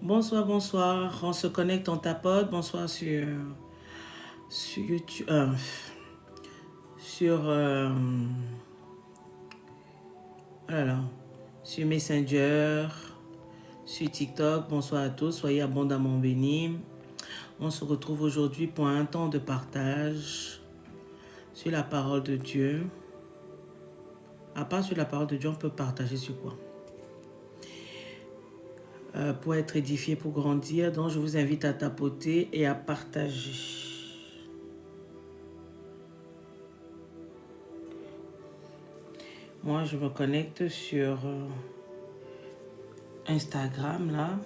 Bonsoir, bonsoir. On se connecte, on tapote. Bonsoir sur YouTube. Sur, oh là là, sur Messenger, sur TikTok. Bonsoir à tous. Soyez abondamment bénis. On se retrouve aujourd'hui pour un temps de partage sur la parole de Dieu. À part sur la parole de Dieu, on peut partager sur quoi? Pour être édifié, pour grandir. Donc, je vous invite à tapoter et à partager. Moi, je me connecte sur Instagram, là.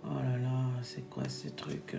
Oh là là, c'est quoi ce truc?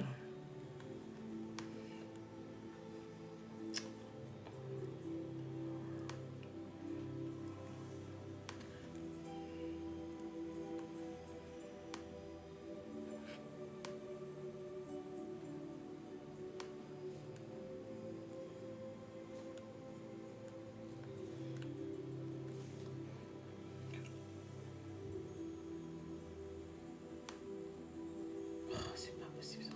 C'est pas possible ça.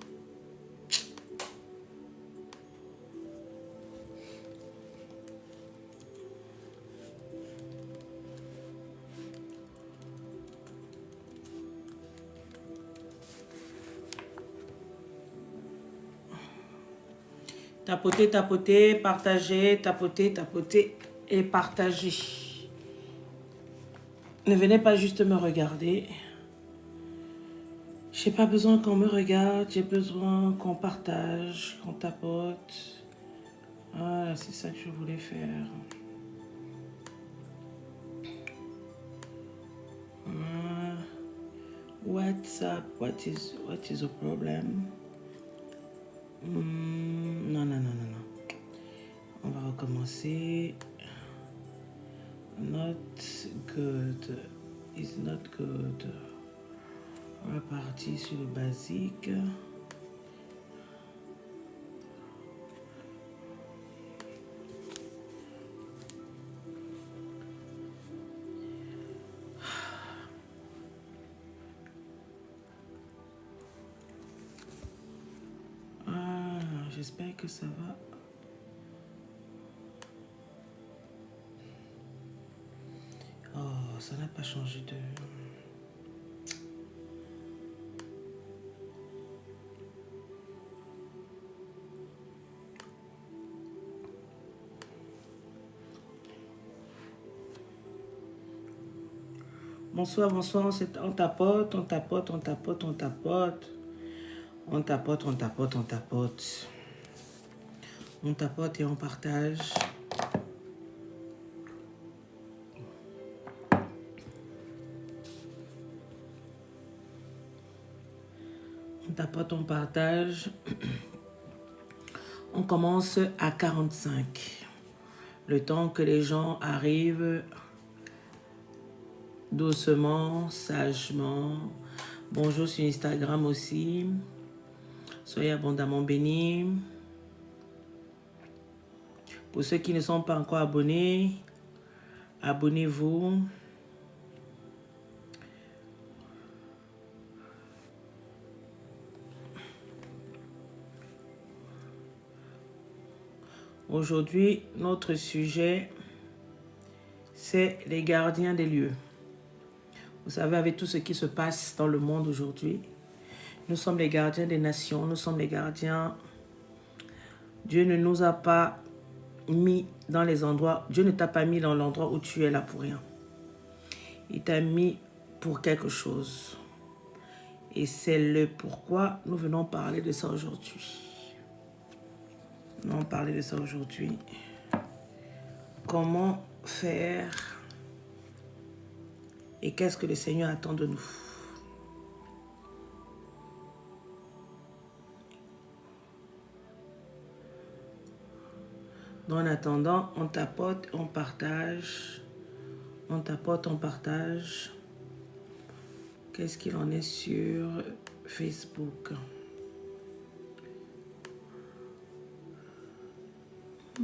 Tapoter, tapoter, partager, tapoter, tapoter et partager. Ne venez pas juste me regarder. J'ai pas besoin qu'on me regarde, j'ai besoin qu'on partage, qu'on tapote. Voilà, c'est ça que je voulais faire. What's up? What is the problem? Non, non, non, non, non. On va recommencer. Not good. Is not good. On va partir sur le basique. J'espère que ça va. Oh, ça n'a pas changé de... Bonsoir, bonsoir, on tapote, on tapote, on tapote, on tapote. On tapote, on tapote, on tapote. On tapote et on partage. On tapote, on partage. On commence à 45. Le temps que les gens arrivent doucement, sagement. Bonjour sur Instagram aussi. Soyez abondamment bénis. Pour ceux qui ne sont pas encore abonnés, abonnez-vous. Aujourd'hui, notre sujet, c'est les gardiens des lieux. Vous savez, avec tout ce qui se passe dans le monde aujourd'hui, nous sommes les gardiens des nations, nous sommes les gardiens. Dieu ne nous a pas mis dans les endroits, Dieu ne t'a pas mis dans l'endroit où tu es là pour rien. Il t'a mis pour quelque chose. Et c'est le pourquoi nous venons parler de ça aujourd'hui. Nous allons parler de ça aujourd'hui. Comment faire et qu'est-ce que le Seigneur attend de nous. Donc, en attendant, on tapote, on partage. On tapote, on partage. Qu'est-ce qu'il en est sur Facebook? On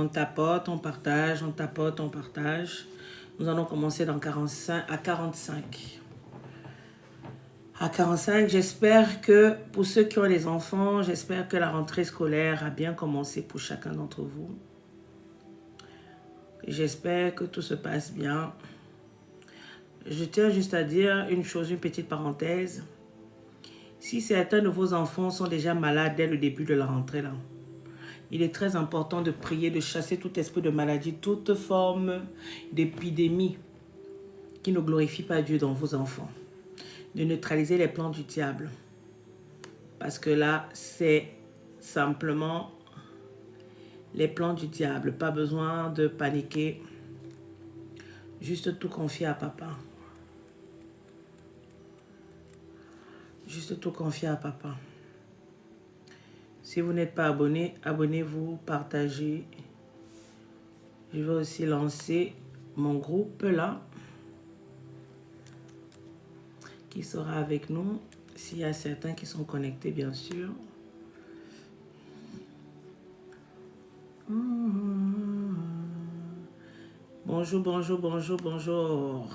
tapote, on partage, on tapote, on partage. Nous allons commencer dans 45, à 45. À 45, j'espère que pour ceux qui ont les enfants, j'espère que la rentrée scolaire a bien commencé pour chacun d'entre vous. J'espère que tout se passe bien. Je tiens juste à dire une chose, une petite parenthèse. Si certains de vos enfants sont déjà malades dès le début de la rentrée, là, il est très important de prier, de chasser tout esprit de maladie, toute forme d'épidémie qui ne glorifie pas Dieu dans vos enfants. De neutraliser les plans du diable. Parce que là, c'est simplement les plans du diable. Pas besoin de paniquer. Juste tout confier à papa. Juste tout confier à papa. Si vous n'êtes pas abonné, abonnez-vous, partagez. Je vais aussi lancer mon groupe là, qui sera avec nous, s'il y a certains qui sont connectés, bien sûr. Bonjour, bonjour, bonjour, bonjour.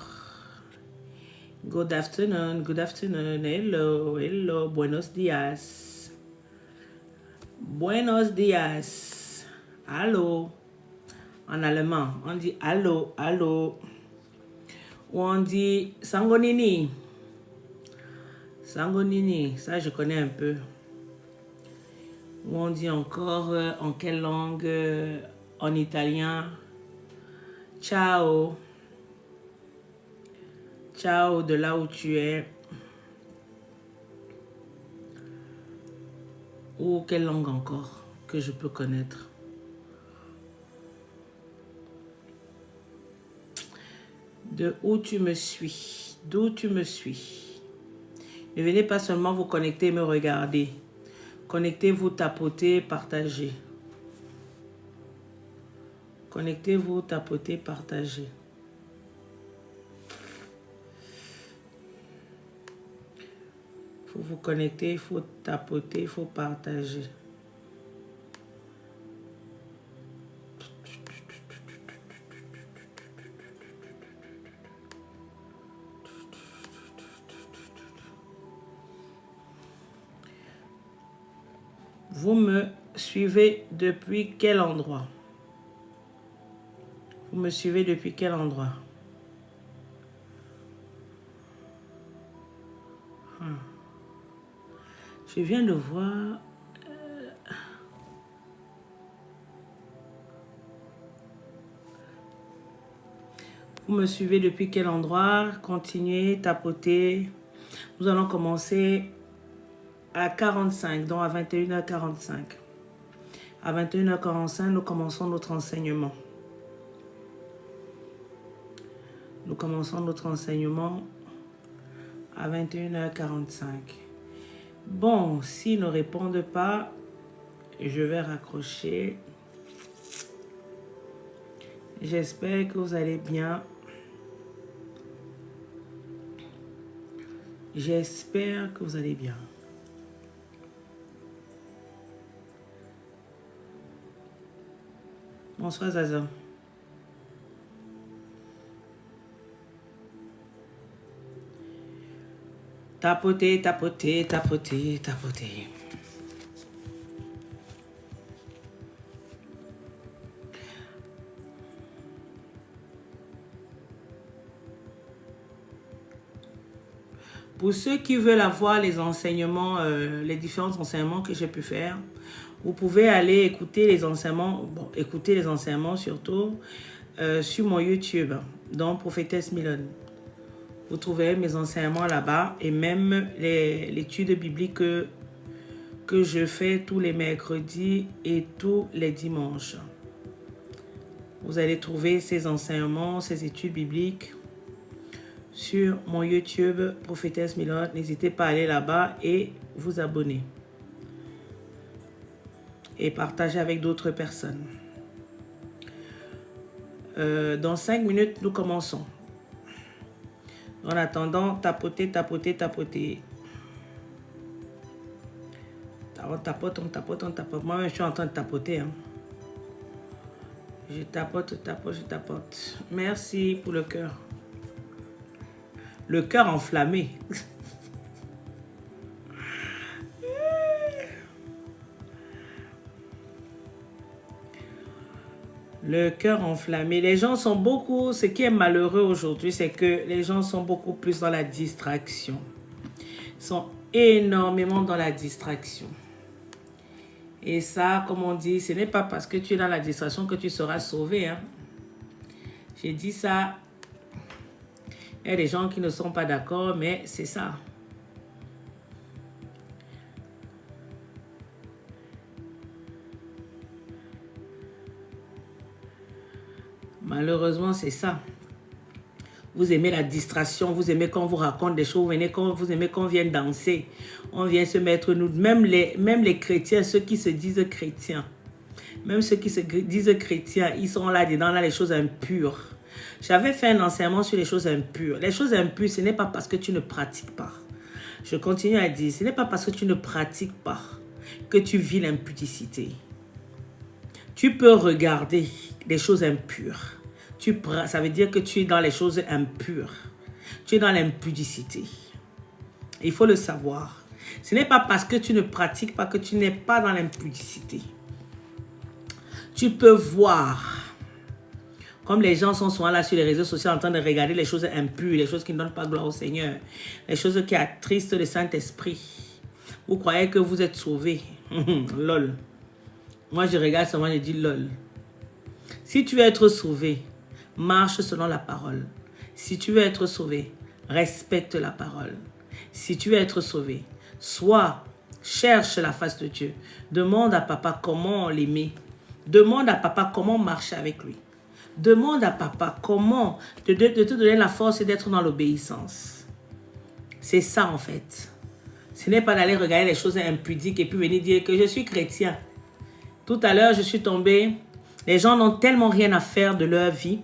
Good afternoon, hello, hello, buenos días. Buenos días. Allô. En allemand, on dit allô, allô. Ou on dit sangonini. Sangonini, ça je connais un peu. Ou on dit encore en quelle langue? En italien. Ciao. Ciao de là où tu es. Ou quelle langue encore que je peux connaître? De où tu me suis? D'où tu me suis? Ne venez pas seulement vous connecter et me regarder. Connectez-vous, tapotez, partagez. Connectez-vous, tapotez, partagez. Il faut vous connecter, il faut tapoter, il faut partager. Vous me suivez depuis quel endroit? Vous me suivez depuis quel endroit? Je viens de voir... Vous me suivez depuis quel endroit? Continuez, tapotez. Nous allons commencer à 45, donc à 21h45. À 21h45, nous commençons notre enseignement. Nous commençons notre enseignement à 21h45. Bon, s'ils ne répondent pas, je vais raccrocher. J'espère que vous allez bien. J'espère que vous allez bien. Bonsoir Zaza. Tapotez, tapotez, tapotez, tapotez. Pour ceux qui veulent avoir les enseignements, les différents enseignements que j'ai pu faire, vous pouvez aller écouter les enseignements, écouter les enseignements surtout sur mon YouTube, donc Prophétesse Milone. Vous trouverez mes enseignements là-bas et même l'étude biblique que je fais tous les mercredis et tous les dimanches. Vous allez trouver ces enseignements, ces études bibliques sur mon YouTube Prophétesse Milone. N'hésitez pas à aller là-bas et vous abonner. Et partager avec d'autres personnes. Dans 5 minutes, nous commençons. En attendant, tapoter. On tapote. Moi-même, je suis en train de tapoter. Hein. Je tapote. Merci pour le cœur. Le cœur enflammé. Le cœur enflammé. Les gens sont beaucoup... Ce qui est malheureux aujourd'hui, c'est que les gens sont beaucoup plus dans la distraction. Ils sont énormément dans la distraction. Et ça, comme on dit, ce n'est pas parce que tu es dans la distraction que tu seras sauvé. Hein. J'ai dit ça. Il y a des gens qui ne sont pas d'accord, mais c'est ça. Malheureusement, c'est ça. Vous aimez la distraction, vous aimez quand on vous raconte des choses, vous aimez qu'on vienne danser, on vient se mettre nous. Même les chrétiens, ceux qui se disent chrétiens, même ceux qui se disent chrétiens, ils sont là-dedans, là, les choses impures. J'avais fait un enseignement sur les choses impures. Les choses impures, ce n'est pas parce que tu ne pratiques pas. Je continue à dire, ce n'est pas parce que tu ne pratiques pas que tu vis l'impudicité. Tu peux regarder des choses impures. Ça veut dire que tu es dans les choses impures. Tu es dans l'impudicité. Il faut le savoir. Ce n'est pas parce que tu ne pratiques pas que tu n'es pas dans l'impudicité. Tu peux voir, comme les gens sont souvent là sur les réseaux sociaux en train de regarder les choses impures, les choses qui ne donnent pas gloire au Seigneur, les choses qui attristent le Saint-Esprit. Vous croyez que vous êtes sauvés. Lol. Moi, je regarde seulement et je dis lol. Si tu veux être sauvé, marche selon la parole. Si tu veux être sauvé, respecte la parole. Si tu veux être sauvé, cherche la face de Dieu. Demande à papa comment l'aimer. Demande à papa comment marcher avec lui. Demande à papa comment de te donner la force d'être dans l'obéissance. C'est ça en fait. Ce n'est pas d'aller regarder les choses impudiques et puis venir dire que je suis chrétien. Tout à l'heure, je suis tombée. Les gens n'ont tellement rien à faire de leur vie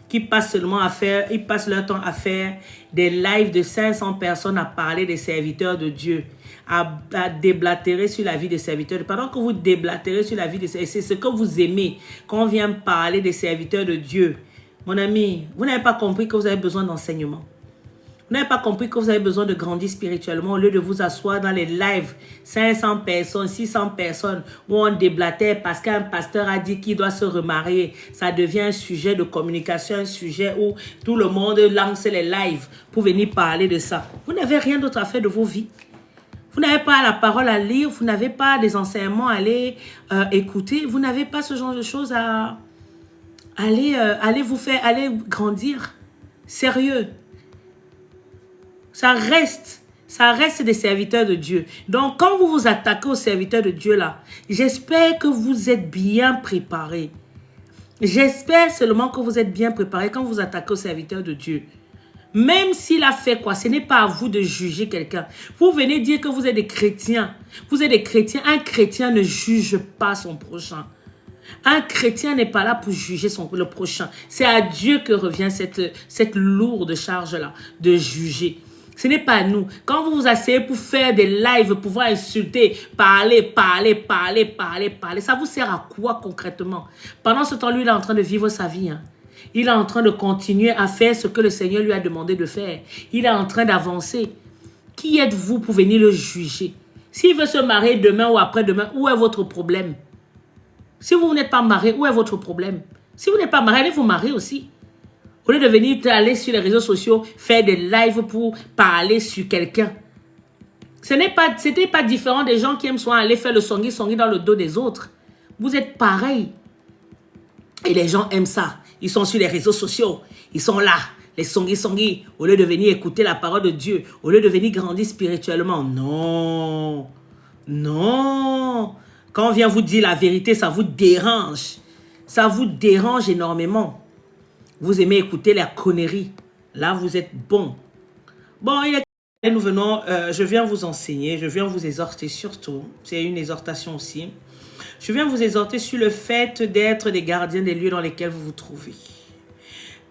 qu'ils passent leur temps à faire des lives de 500 personnes à parler des serviteurs de Dieu, à déblatérer sur la vie des serviteurs. Pendant que vous déblatérez sur la vie des serviteurs, c'est ce que vous aimez quand on vient parler des serviteurs de Dieu. Mon ami, vous n'avez pas compris que vous avez besoin d'enseignement. Vous n'avez pas compris que vous avez besoin de grandir spirituellement au lieu de vous asseoir dans les lives 500 personnes, 600 personnes où on déblatère parce qu'un pasteur a dit qu'il doit se remarier. Ça devient un sujet de communication, un sujet où tout le monde lance les lives pour venir parler de ça. Vous n'avez rien d'autre à faire de vos vies. Vous n'avez pas la parole à lire, vous n'avez pas des enseignements à aller écouter, vous n'avez pas ce genre de choses à aller grandir. Sérieux. Ça reste des serviteurs de Dieu. Donc, quand vous vous attaquez aux serviteurs de Dieu là, j'espère que vous êtes bien préparés. J'espère seulement que vous êtes bien préparés quand vous vous attaquez aux serviteurs de Dieu. Même s'il a fait quoi, ce n'est pas à vous de juger quelqu'un. Vous venez dire que vous êtes des chrétiens. Vous êtes des chrétiens. Un chrétien ne juge pas son prochain. Un chrétien n'est pas là pour juger le prochain. C'est à Dieu que revient cette lourde charge-là de juger. Ce n'est pas à nous. Quand vous vous asseyez pour faire des lives, pouvoir insulter, parler, ça vous sert à quoi concrètement? Pendant ce temps, lui, il est en train de vivre sa vie. Hein. Il est en train de continuer à faire ce que le Seigneur lui a demandé de faire. Il est en train d'avancer. Qui êtes-vous pour venir le juger? S'il veut se marier demain ou après-demain, où est votre problème? Si vous n'êtes pas marié, où est votre problème? Si vous n'êtes pas marié, allez vous marier aussi. Au lieu de venir aller sur les réseaux sociaux, faire des lives pour parler sur quelqu'un. C'était pas différent des gens qui aiment souvent aller faire le songi dans le dos des autres. Vous êtes pareil. Et les gens aiment ça. Ils sont sur les réseaux sociaux. Ils sont là. Les songi. Au lieu de venir écouter la parole de Dieu. Au lieu de venir grandir spirituellement. Non. Non. Quand on vient vous dire la vérité, ça vous dérange. Ça vous dérange énormément. Vous aimez écouter la connerie. Là, vous êtes bon. Bon, nous venons, je viens vous enseigner, je viens vous exhorter surtout. C'est une exhortation aussi. Je viens vous exhorter sur le fait d'être des gardiens des lieux dans lesquels vous vous trouvez.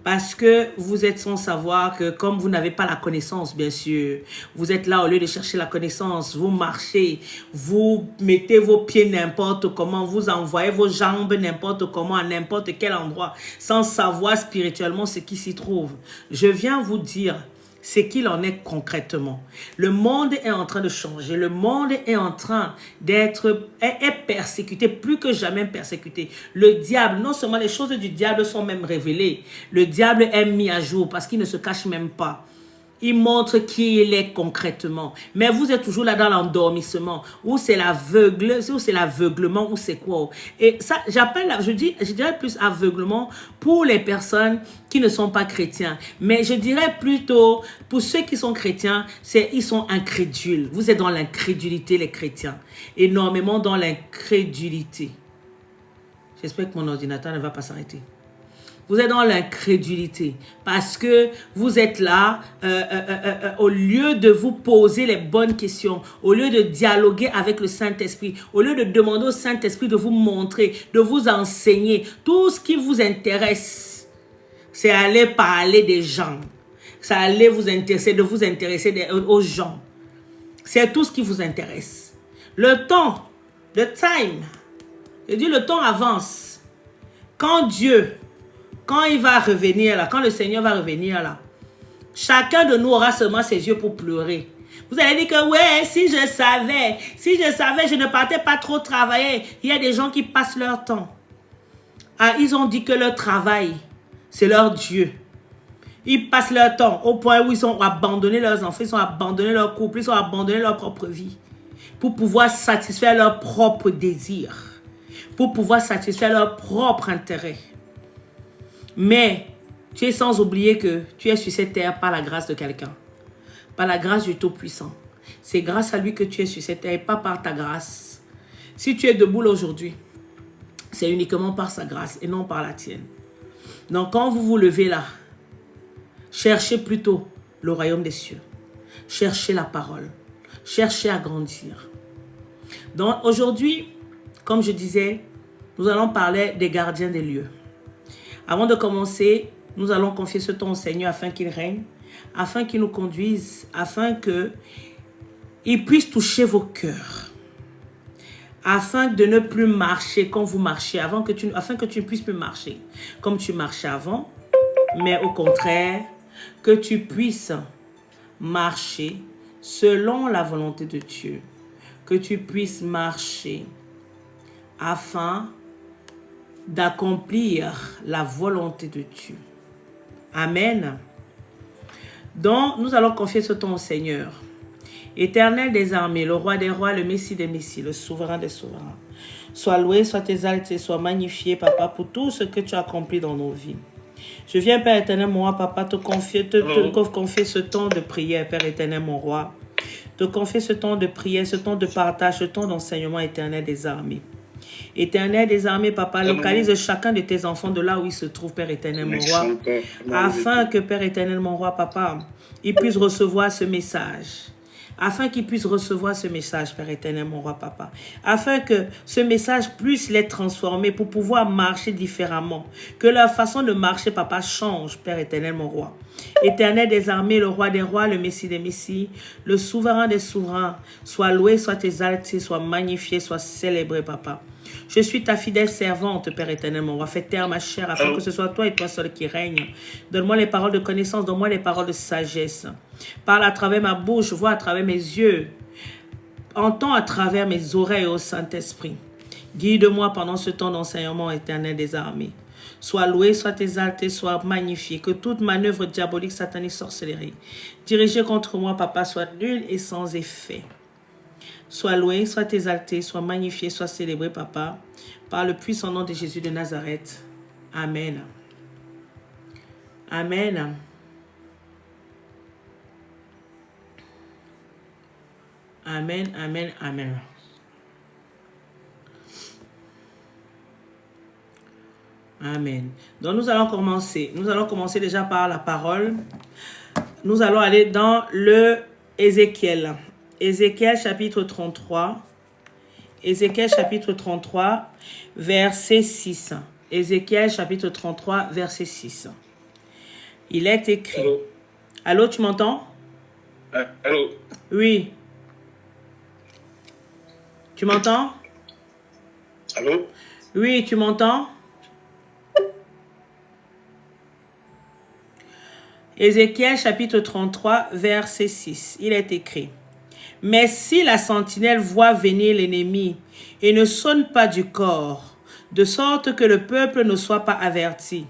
Parce que vous êtes sans savoir que comme vous n'avez pas la connaissance, bien sûr, vous êtes là au lieu de chercher la connaissance, vous marchez, vous mettez vos pieds n'importe comment, vous envoyez vos jambes n'importe comment, à n'importe quel endroit, sans savoir spirituellement ce qui s'y trouve. Je viens vous dire ce qu'il en est concrètement. Le monde est en train de changer. Le monde est en train d'être persécuté, plus que jamais persécuté. Le diable, non seulement les choses du diable sont même révélées, le diable est mis à jour parce qu'il ne se cache même pas. Il montre qui il est concrètement. Mais vous êtes toujours là dans l'endormissement. Ou c'est l'aveugle, ou c'est l'aveuglement, ou c'est quoi. Et ça, je dirais plus aveuglement pour les personnes qui ne sont pas chrétiens. Mais je dirais plutôt, pour ceux qui sont chrétiens, ils sont incrédules. Vous êtes dans l'incrédulité, les chrétiens. Énormément dans l'incrédulité. J'espère que mon ordinateur ne va pas s'arrêter. Vous êtes dans l'incrédulité parce que vous êtes là au lieu de vous poser les bonnes questions, au lieu de dialoguer avec le Saint-Esprit, au lieu de demander au Saint-Esprit de vous montrer, de vous enseigner. Tout ce qui vous intéresse, c'est aller parler des gens. C'est aller vous intéresser, de vous intéresser aux gens. C'est tout ce qui vous intéresse. Le temps, le time, je dis le temps avance. Quand il va revenir là, quand le Seigneur va revenir là, chacun de nous aura seulement ses yeux pour pleurer. Vous allez dire que ouais, si je savais, je ne partais pas trop travailler. Il y a des gens qui passent leur temps. Ah, ils ont dit que leur travail, c'est leur Dieu. Ils passent leur temps au point où ils ont abandonné leurs enfants, ils ont abandonné leur couple, ils ont abandonné leur propre vie pour pouvoir satisfaire leurs propres désirs, pour pouvoir satisfaire leur propre intérêt. Mais tu es sans oublier que tu es sur cette terre par la grâce de quelqu'un. Par la grâce du Tout-Puissant. C'est grâce à lui que tu es sur cette terre et pas par ta grâce. Si tu es debout aujourd'hui, c'est uniquement par sa grâce et non par la tienne. Donc quand vous vous levez là, cherchez plutôt le royaume des cieux. Cherchez la parole. Cherchez à grandir. Donc aujourd'hui, comme je disais, nous allons parler des gardiens des lieux. Avant de commencer, nous allons confier ce temps au Seigneur afin qu'il règne, afin qu'il nous conduise, afin qu'il puisse toucher vos cœurs, afin de ne plus marcher comme vous marchez, afin que tu ne puisses plus marcher comme tu marchais avant, mais au contraire, que tu puisses marcher selon la volonté de Dieu, que tu puisses marcher afin d'accomplir la volonté de Dieu. Amen. Donc, nous allons confier ce temps au Seigneur. Éternel des armées, le roi des rois, le Messie des messies, le souverain des souverains. Sois loué, sois exalté, sois magnifié, Papa, pour tout ce que tu as accompli dans nos vies. Je viens, Père éternel, mon roi, Papa, te confier ce temps de prière, Père éternel, mon roi. Te confier ce temps de prière, ce temps de partage, ce temps d'enseignement éternel des armées. Éternel des armées, Papa, localise chacun de tes enfants de là où ils se trouvent, Père éternel, mon roi, afin que, Père éternel, mon roi, Papa, ils puissent recevoir ce message. Afin qu'ils puissent recevoir ce message, Père éternel, mon roi, Papa. Afin que ce message puisse les transformer pour pouvoir marcher différemment. Que leur façon de marcher, Papa, change, Père éternel, mon roi. Éternel des armées, le roi des rois, le Messie des messies, le souverain des souverains, sois loué, sois exalté, sois magnifié, sois célébré, Papa. Je suis ta fidèle servante, Père éternel, mon roi. Fais taire ma chair afin que ce soit toi et toi seul qui règne. Donne-moi les paroles de connaissance, donne-moi les paroles de sagesse. Parle à travers ma bouche, vois à travers mes yeux. Entends à travers mes oreilles, ô Saint-Esprit. Guide-moi pendant ce temps d'enseignement éternel des armées. Sois loué, sois exalté, sois magnifié. Que toute manœuvre diabolique, satanique, sorcellerie, dirigée contre moi, Papa, soit nulle et sans effet. Sois loué, sois exalté, sois magnifié, sois célébré, Papa, par le puissant nom de Jésus de Nazareth. Amen. Amen. Amen, amen, amen. Amen. Donc nous allons commencer. Nous allons commencer déjà par la parole. Nous allons aller dans le Ézéchiel. Ézéchiel chapitre 33. Ézéchiel chapitre 33, verset 6. Ézéchiel chapitre 33, verset 6. Il est écrit. Allô? Allô, tu m'entends? Allô? Oui. Tu m'entends? Allô? Oui, tu m'entends? Ézéchiel chapitre 33, verset 6. Il est écrit. Mais si la sentinelle voit venir l'ennemi et ne sonne pas du corps, de sorte que le peuple ne soit pas averti,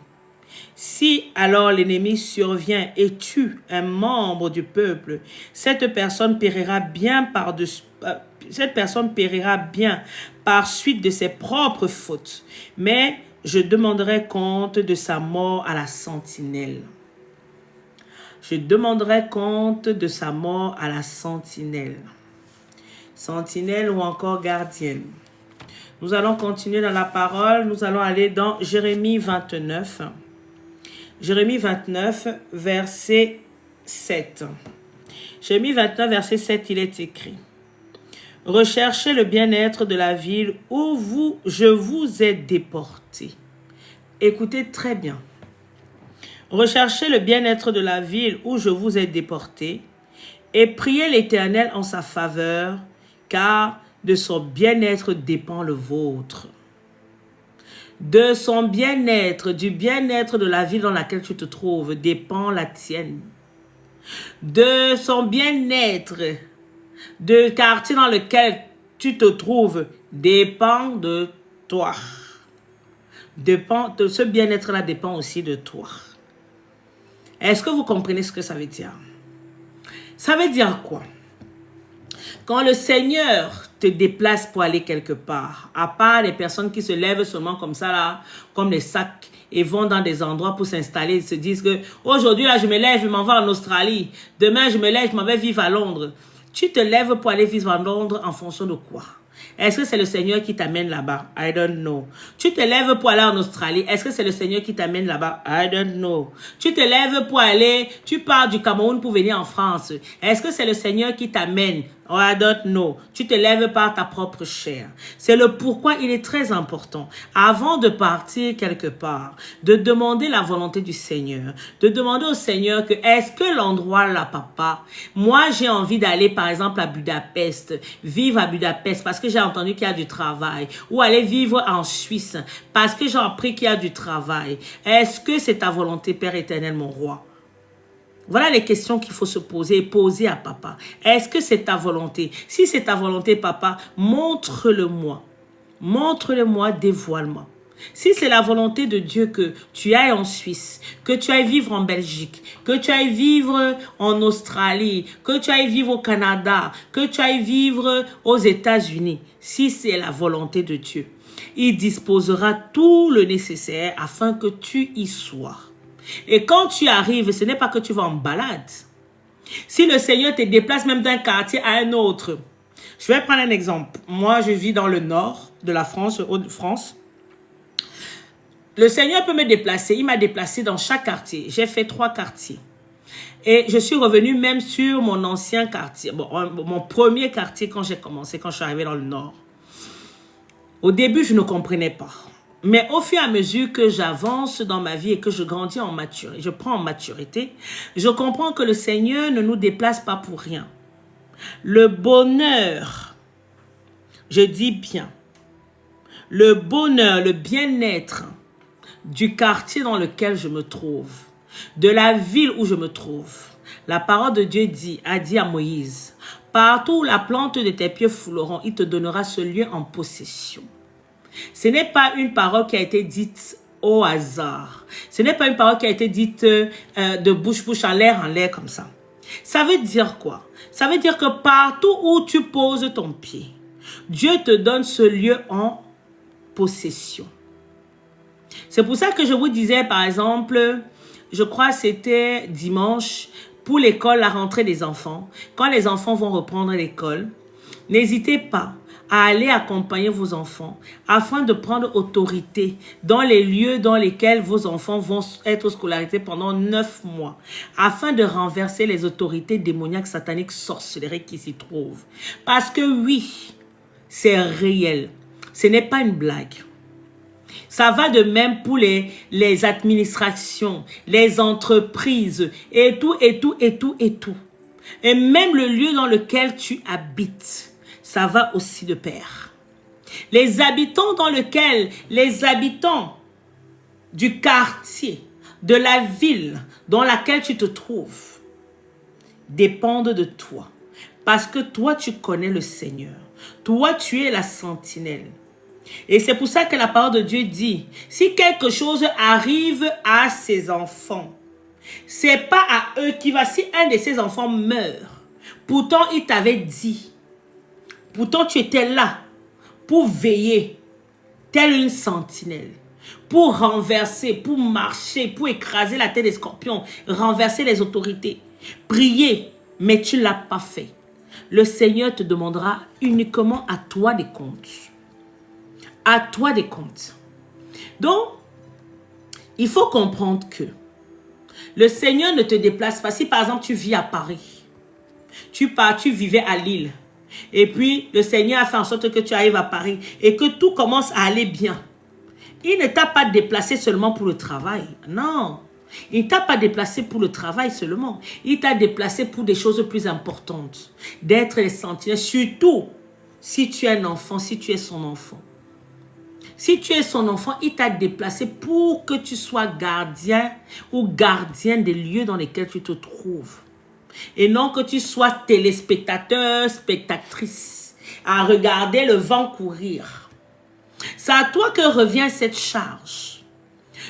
si alors l'ennemi survient et tue un membre du peuple, cette personne périra bien par suite de ses propres fautes, mais je demanderai compte de sa mort à la sentinelle. Je demanderai compte de sa mort à la sentinelle. Sentinelle ou encore gardienne. Nous allons continuer dans la parole. Nous allons aller dans Jérémie 29. Jérémie 29, verset 7. Jérémie 29, verset 7, il est écrit. Recherchez le bien-être de la ville où je vous ai déporté. Écoutez très bien. Recherchez le bien-être de la ville où je vous ai déporté et priez l'Éternel en sa faveur, car de son bien-être dépend le vôtre. De son bien-être, du bien-être de la ville dans laquelle tu te trouves, dépend la tienne. De son bien-être, du quartier dans lequel tu te trouves, dépend de toi. De ce bien-être-là dépend aussi de toi. Est-ce que vous comprenez ce que ça veut dire? Ça veut dire quoi? Quand le Seigneur te déplace pour aller quelque part, à part les personnes qui se lèvent seulement comme ça, là, comme les sacs, et vont dans des endroits pour s'installer, ils se disent que aujourd'hui, là, je me lève, je m'en vais en Australie. Demain, je me lève, je m'en vais vivre à Londres. Tu te lèves pour aller vivre à Londres en fonction de quoi? Est-ce que c'est le Seigneur qui t'amène là-bas? I don't know. Tu te lèves pour aller en Australie. Est-ce que c'est le Seigneur qui t'amène là-bas? I don't know. Tu te lèves pour aller, tu pars du Cameroun pour venir en France. Est-ce que c'est le Seigneur qui t'amène? Oh, I don't know. Tu te lèves par ta propre chair. C'est le pourquoi il est très important, avant de partir quelque part, de demander la volonté du Seigneur. De demander au Seigneur que, est-ce que l'endroit là, papa, moi j'ai envie d'aller par exemple à Budapest, vivre à Budapest parce que j'ai entendu qu'il y a du travail, ou aller vivre en Suisse parce que j'ai appris qu'il y a du travail. Est-ce que c'est ta volonté, Père éternel, mon roi? Voilà les questions qu'il faut se poser et poser à papa. Est-ce que c'est ta volonté? Si c'est ta volonté, papa, montre-le-moi. Montre-le-moi, dévoile-moi. Si c'est la volonté de Dieu que tu ailles en Suisse, que tu ailles vivre en Belgique, que tu ailles vivre en Australie, que tu ailles vivre au Canada, que tu ailles vivre aux États-Unis, si c'est la volonté de Dieu, il disposera tout le nécessaire afin que tu y sois. Et quand tu arrives, ce n'est pas que tu vas en balade. Si le Seigneur te déplace même d'un quartier à un autre. Je vais prendre un exemple. Moi, je vis dans le nord de la France, Hauts-de-France. Le Seigneur peut me déplacer. Il m'a déplacé dans chaque quartier. J'ai fait 3 quartiers. Et je suis revenue même sur mon ancien quartier. Bon, mon premier quartier quand j'ai commencé, quand je suis arrivée dans le nord. Au début, je ne comprenais pas. Mais au fur et à mesure que j'avance dans ma vie et que je grandis en maturité, je prends en maturité, je comprends que le Seigneur ne nous déplace pas pour rien. Le bonheur, je dis bien, le bonheur, le bien-être du quartier dans lequel je me trouve, de la ville où je me trouve, la parole de Dieu a dit à Moïse, partout où la plante de tes pieds fouleront, il te donnera ce lieu en possession. Ce n'est pas une parole qui a été dite au hasard. Ce n'est pas une parole qui a été dite de bouche en l'air comme ça. Ça veut dire quoi? Ça veut dire que partout où tu poses ton pied, Dieu te donne ce lieu en possession. C'est pour ça que je vous disais, par exemple, je crois que c'était dimanche, pour l'école, la rentrée des enfants. Quand les enfants vont reprendre l'école, n'hésitez pas à aller accompagner vos enfants afin de prendre autorité dans les lieux dans lesquels vos enfants vont être scolarisés pendant 9 mois afin de renverser les autorités démoniaques, sataniques, sorcelleries qui s'y trouvent. Parce que oui, c'est réel. Ce n'est pas une blague. Ça va de même pour les administrations, les entreprises, et tout, et tout, et tout, et tout. Et même le lieu dans lequel tu habites, ça va aussi de pair. Les habitants les habitants du quartier, de la ville dans laquelle tu te trouves, dépendent de toi. Parce que toi, tu connais le Seigneur. Toi, tu es la sentinelle. Et c'est pour ça que la parole de Dieu dit, si quelque chose arrive à ses enfants, c'est pas à eux qui va. Si un de ses enfants meurt, pourtant il t'avait dit, pourtant tu étais là pour veiller, telle une sentinelle, pour renverser, pour marcher, pour écraser la tête des scorpions, renverser les autorités, prier, mais tu ne l'as pas fait. Le Seigneur te demandera uniquement à toi des comptes. À toi des comptes. Donc, il faut comprendre que le Seigneur ne te déplace pas. Si par exemple tu vis à Paris, tu vivais à Lille, et puis le Seigneur a fait en sorte que tu arrives à Paris et que tout commence à aller bien. Il ne t'a pas déplacé seulement pour le travail. Non. Il ne t'a pas déplacé pour le travail seulement. Il t'a déplacé pour des choses plus importantes. D'être les sentinelles. Surtout si tu es un enfant, si tu es son enfant. Si tu es son enfant, il t'a déplacé pour que tu sois gardien ou gardienne des lieux dans lesquels tu te trouves. Et non que tu sois téléspectateur, spectatrice, à regarder le vent courir. C'est à toi que revient cette charge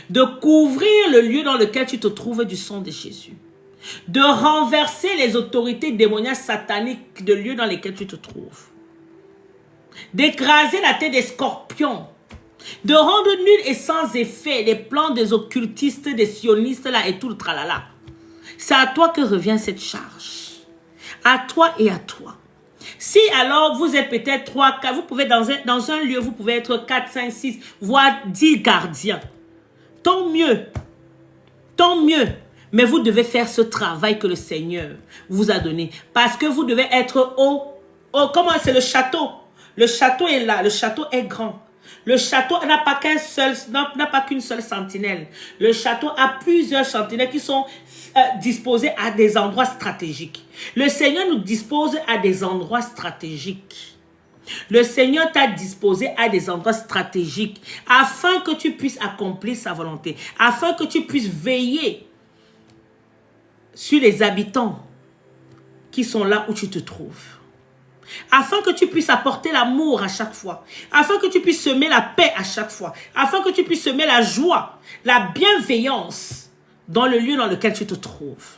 de couvrir le lieu dans lequel tu te trouves du sang de Jésus. De renverser les autorités démoniaques sataniques de lieux dans lesquels tu te trouves. D'écraser la tête des scorpions. De rendre nul et sans effet les plans des occultistes, des sionistes là et tout le tralala. C'est à toi que revient cette charge. À toi et à toi. Si alors vous êtes peut-être 3, 4, vous pouvez dans un lieu, vous pouvez être 4, 5, 6, voire 10 gardiens. Tant mieux. Tant mieux. Mais vous devez faire ce travail que le Seigneur vous a donné. Parce que vous devez être comment c'est le château. Le château est là, le château est grand. Le château n'a pas qu'une seule sentinelle. Le château a plusieurs sentinelles qui sont disposées à des endroits stratégiques. Le Seigneur nous dispose à des endroits stratégiques. Le Seigneur t'a disposé à des endroits stratégiques afin que tu puisses accomplir sa volonté, afin que tu puisses veiller sur les habitants qui sont là où tu te trouves. Afin que tu puisses apporter l'amour à chaque fois. Afin que tu puisses semer la paix à chaque fois. Afin que tu puisses semer la joie, la bienveillance dans le lieu dans lequel tu te trouves.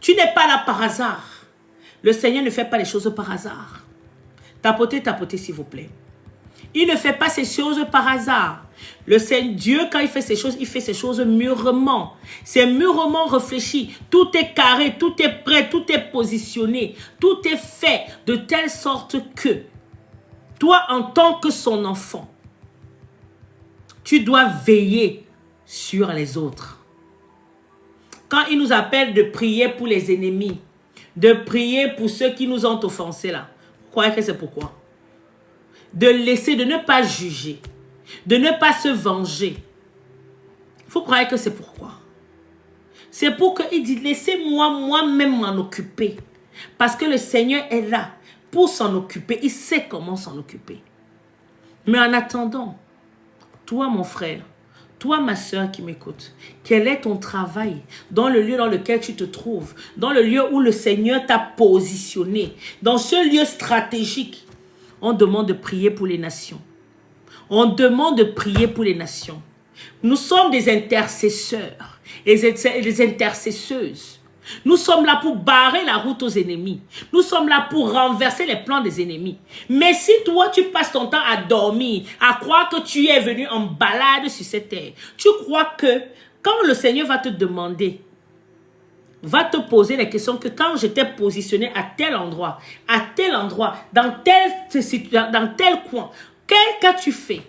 Tu n'es pas là par hasard. Le Seigneur ne fait pas les choses par hasard. Tapotez, s'il vous plaît. Il ne fait pas ces choses par hasard. Le Seigneur, Dieu, quand il fait ces choses mûrement. C'est mûrement réfléchi. Tout est carré, tout est prêt, tout est positionné. Tout est fait de telle sorte que toi, en tant que son enfant, tu dois veiller sur les autres. Quand il nous appelle de prier pour les ennemis, de prier pour ceux qui nous ont offensés là, vous croyez que c'est pourquoi? De laisser, de ne pas juger, de ne pas se venger. Vous croyez que c'est pourquoi? C'est pour qu'il dit, laissez-moi moi-même m'en occuper. Parce que le Seigneur est là pour s'en occuper. Il sait comment s'en occuper. Mais en attendant, toi mon frère, toi ma soeur qui m'écoute, quel est ton travail dans le lieu dans lequel tu te trouves, dans le lieu où le Seigneur t'a positionné, dans ce lieu stratégique? On demande de prier pour les nations. On demande de prier pour les nations. Nous sommes des intercesseurs et des intercesseuses. Nous sommes là pour barrer la route aux ennemis. Nous sommes là pour renverser les plans des ennemis. Mais si toi, tu passes ton temps à dormir, à croire que tu es venu en balade sur cette terre, tu crois que quand le Seigneur va te demander, va te poser la question que quand j'étais positionné à tel endroit, dans tel coin, qu'as-tu fait?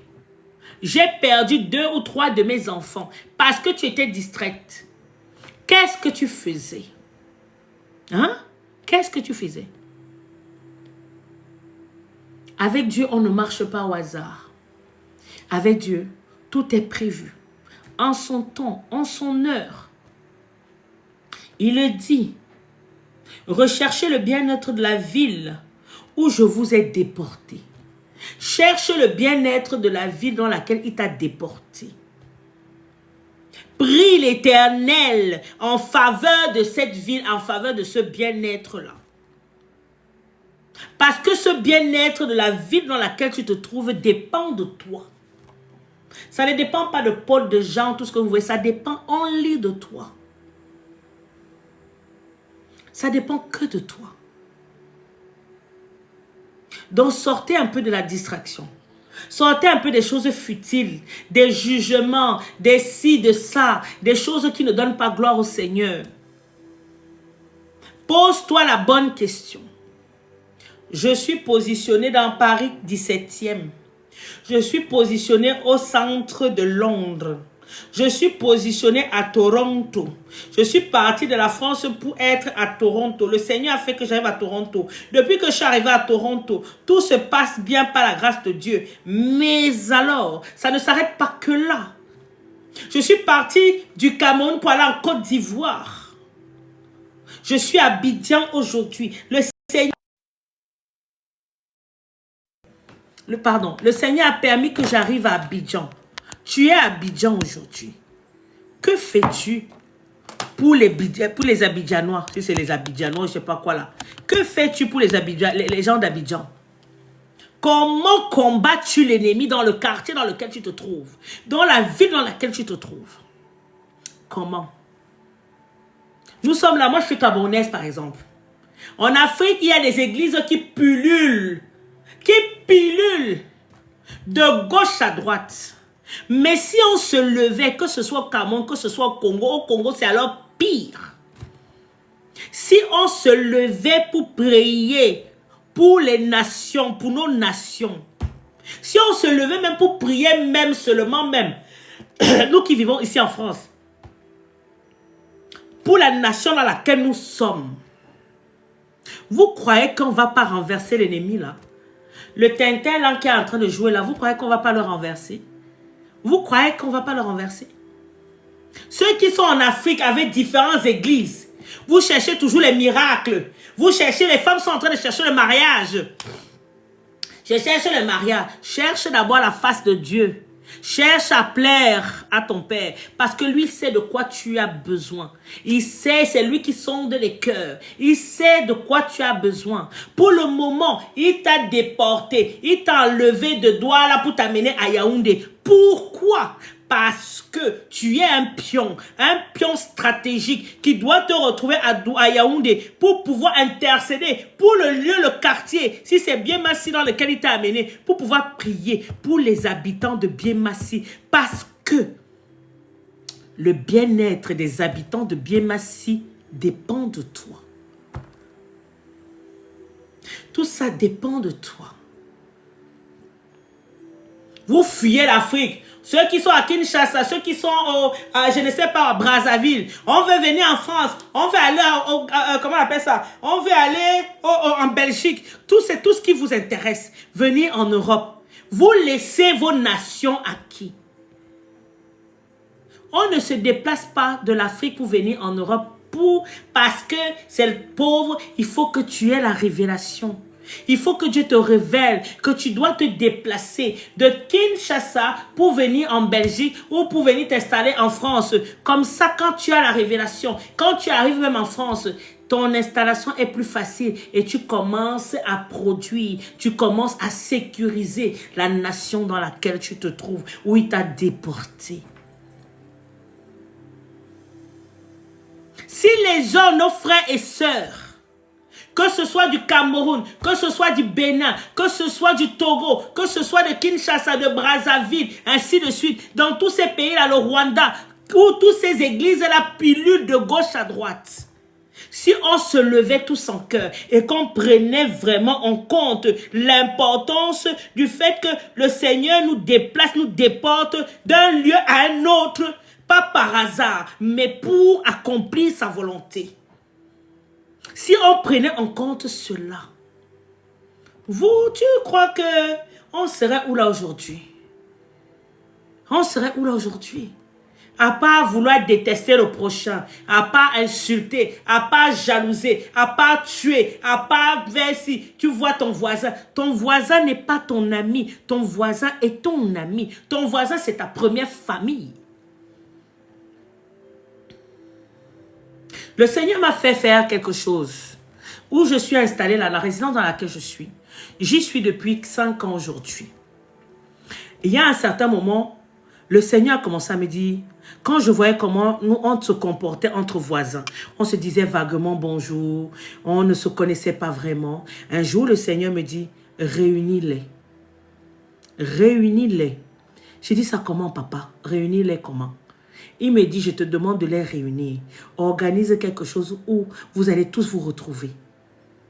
J'ai perdu 2 ou 3 de mes enfants parce que tu étais distraite. Qu'est-ce que tu faisais? Hein? Qu'est-ce que tu faisais? Avec Dieu, on ne marche pas au hasard. Avec Dieu, tout est prévu. En son temps, en son heure. Il le dit. Recherchez le bien-être de la ville où je vous ai déporté. Cherche le bien-être de la ville dans laquelle il t'a déporté. Prie l'Éternel en faveur de cette ville, en faveur de ce bien-être-là. Parce que ce bien-être de la ville dans laquelle tu te trouves dépend de toi. Ça ne dépend pas de Paul, de Jean, tout ce que vous voyez. Ça dépend only de toi. Ça dépend que de toi. Donc sortez un peu de la distraction. Sortez un peu des choses futiles, des jugements, des ci, de ça, des choses qui ne donnent pas gloire au Seigneur. Pose-toi la bonne question. Je suis positionné dans Paris 17e. Je suis positionné au centre de Londres. Je suis positionné à Toronto. Je suis parti de la France pour être à Toronto. Le Seigneur a fait que j'arrive à Toronto. Depuis que je suis arrivé à Toronto, tout se passe bien par la grâce de Dieu. Mais alors, ça ne s'arrête pas que là. Je suis parti du Cameroun pour aller en Côte d'Ivoire. Je suis à Abidjan aujourd'hui. Le Seigneur a permis que j'arrive à Abidjan. Tu es à Abidjan aujourd'hui. Que fais-tu pour les Abidjanois? Si c'est les Abidjanois, je ne sais pas quoi là. Que fais-tu pour les gens d'Abidjan? Comment combats-tu l'ennemi dans le quartier dans lequel tu te trouves? Dans la ville dans laquelle tu te trouves? Comment? Nous sommes là, moi je suis camerounaise par exemple. En Afrique, il y a des églises qui pullulent. Qui pilulent de gauche à droite. Mais si on se levait, que ce soit au Cameroun, que ce soit au Congo, c'est alors pire. Si on se levait pour prier pour les nations, pour nos nations, si on se levait même pour prier même seulement même, nous qui vivons ici en France, pour la nation dans laquelle nous sommes, vous croyez qu'on ne va pas renverser l'ennemi là? Le Tintin là qui est en train de jouer là, vous croyez qu'on ne va pas le renverser? Vous croyez qu'on ne va pas le renverser? Ceux qui sont en Afrique avec différentes églises, vous cherchez toujours les miracles. Vous cherchez, les femmes sont en train de chercher le mariage. Je cherche le mariage. Cherche d'abord la face de Dieu. Cherche à plaire à ton Père. Parce que lui sait de quoi tu as besoin. Il sait, c'est lui qui sonde les cœurs. Il sait de quoi tu as besoin. Pour le moment, il t'a déporté. Il t'a enlevé de Douala pour t'amener à Yaoundé. Pourquoi? Parce que tu es un pion stratégique qui doit te retrouver à Yaoundé pour pouvoir intercéder pour le lieu, le quartier, si c'est Biémassi dans lequel il t'a amené, pour pouvoir prier pour les habitants de Biémassi. Parce que le bien-être des habitants de Biémassi dépend de toi. Tout ça dépend de toi. Vous fuyez l'Afrique. Ceux qui sont à Kinshasa, ceux qui sont je ne sais pas, à Brazzaville. On veut venir en France. On veut aller, comment on appelle ça? On veut aller en Belgique. C'est tout ce qui vous intéresse. Venir en Europe. Vous laissez vos nations à qui? On ne se déplace pas de l'Afrique pour venir en Europe parce que c'est le pauvre. Il faut que tu aies la révélation. Il faut que Dieu te révèle que tu dois te déplacer de Kinshasa pour venir en Belgique ou pour venir t'installer en France. Comme ça, quand tu as la révélation, quand tu arrives même en France, ton installation est plus facile et tu commences à produire, tu commences à sécuriser la nation dans laquelle tu te trouves, où il t'a déporté. Si les gens, nos frères et sœurs, que ce soit du Cameroun, que ce soit du Bénin, que ce soit du Togo, que ce soit de Kinshasa, de Brazzaville, ainsi de suite, dans tous ces pays-là, le Rwanda, où toutes ces églises-là pilulent de gauche à droite. Si on se levait tous en cœur et qu'on prenait vraiment en compte l'importance du fait que le Seigneur nous déplace, nous déporte d'un lieu à un autre, pas par hasard, mais pour accomplir sa volonté. Si on prenait en compte cela, tu crois que on serait où là aujourd'hui? On serait où là aujourd'hui? À part vouloir détester le prochain, à part insulter, à part jalouser, à part tuer, à part verser. Tu vois ton voisin n'est pas ton ami, ton voisin est ton ami. Ton voisin, c'est ta première famille. Le Seigneur m'a fait faire quelque chose. Où je suis installée, là, la résidence dans laquelle je suis. J'y suis depuis 5 ans aujourd'hui. Il y a un certain moment, le Seigneur a commencé à me dire, quand je voyais comment nous, on se comportait entre voisins, on se disait vaguement bonjour, on ne se connaissait pas vraiment. Un jour, le Seigneur me dit, réunis-les. Réunis-les. J'ai dit ça comment, papa? Réunis-les comment? Il me dit, je te demande de les réunir. Organise quelque chose où vous allez tous vous retrouver.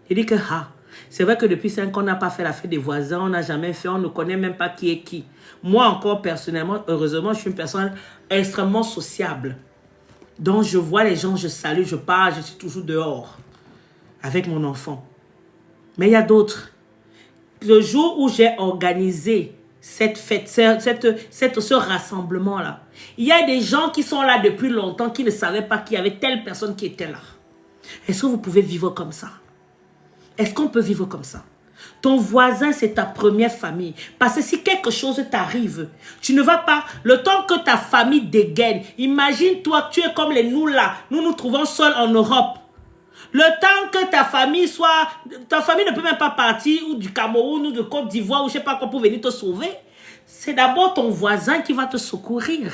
Il dit que, c'est vrai que depuis 5 ans, on n'a pas fait la fête des voisins, on n'a jamais fait, on ne connaît même pas qui est qui. Moi encore, personnellement, heureusement, je suis une personne extrêmement sociable. Donc, je vois les gens, je salue, je parle, je suis toujours dehors avec mon enfant. Mais il y a d'autres. Le jour où j'ai organisé cette fête, ce rassemblement-là, il y a des gens qui sont là depuis longtemps, qui ne savaient pas qu'il y avait telle personne qui était là. Est-ce que vous pouvez vivre comme ça? Est-ce qu'on peut vivre comme ça? Ton voisin, c'est ta première famille. Parce que si quelque chose t'arrive, tu ne vas pas... Le temps que ta famille dégaine, imagine-toi, tu es comme les nous là. Nous nous trouvons seuls en Europe. Le temps que ta famille soit... Ta famille ne peut même pas partir ou du Cameroun ou de Côte d'Ivoire ou je ne sais pas quoi pour venir te sauver. C'est d'abord ton voisin qui va te secourir.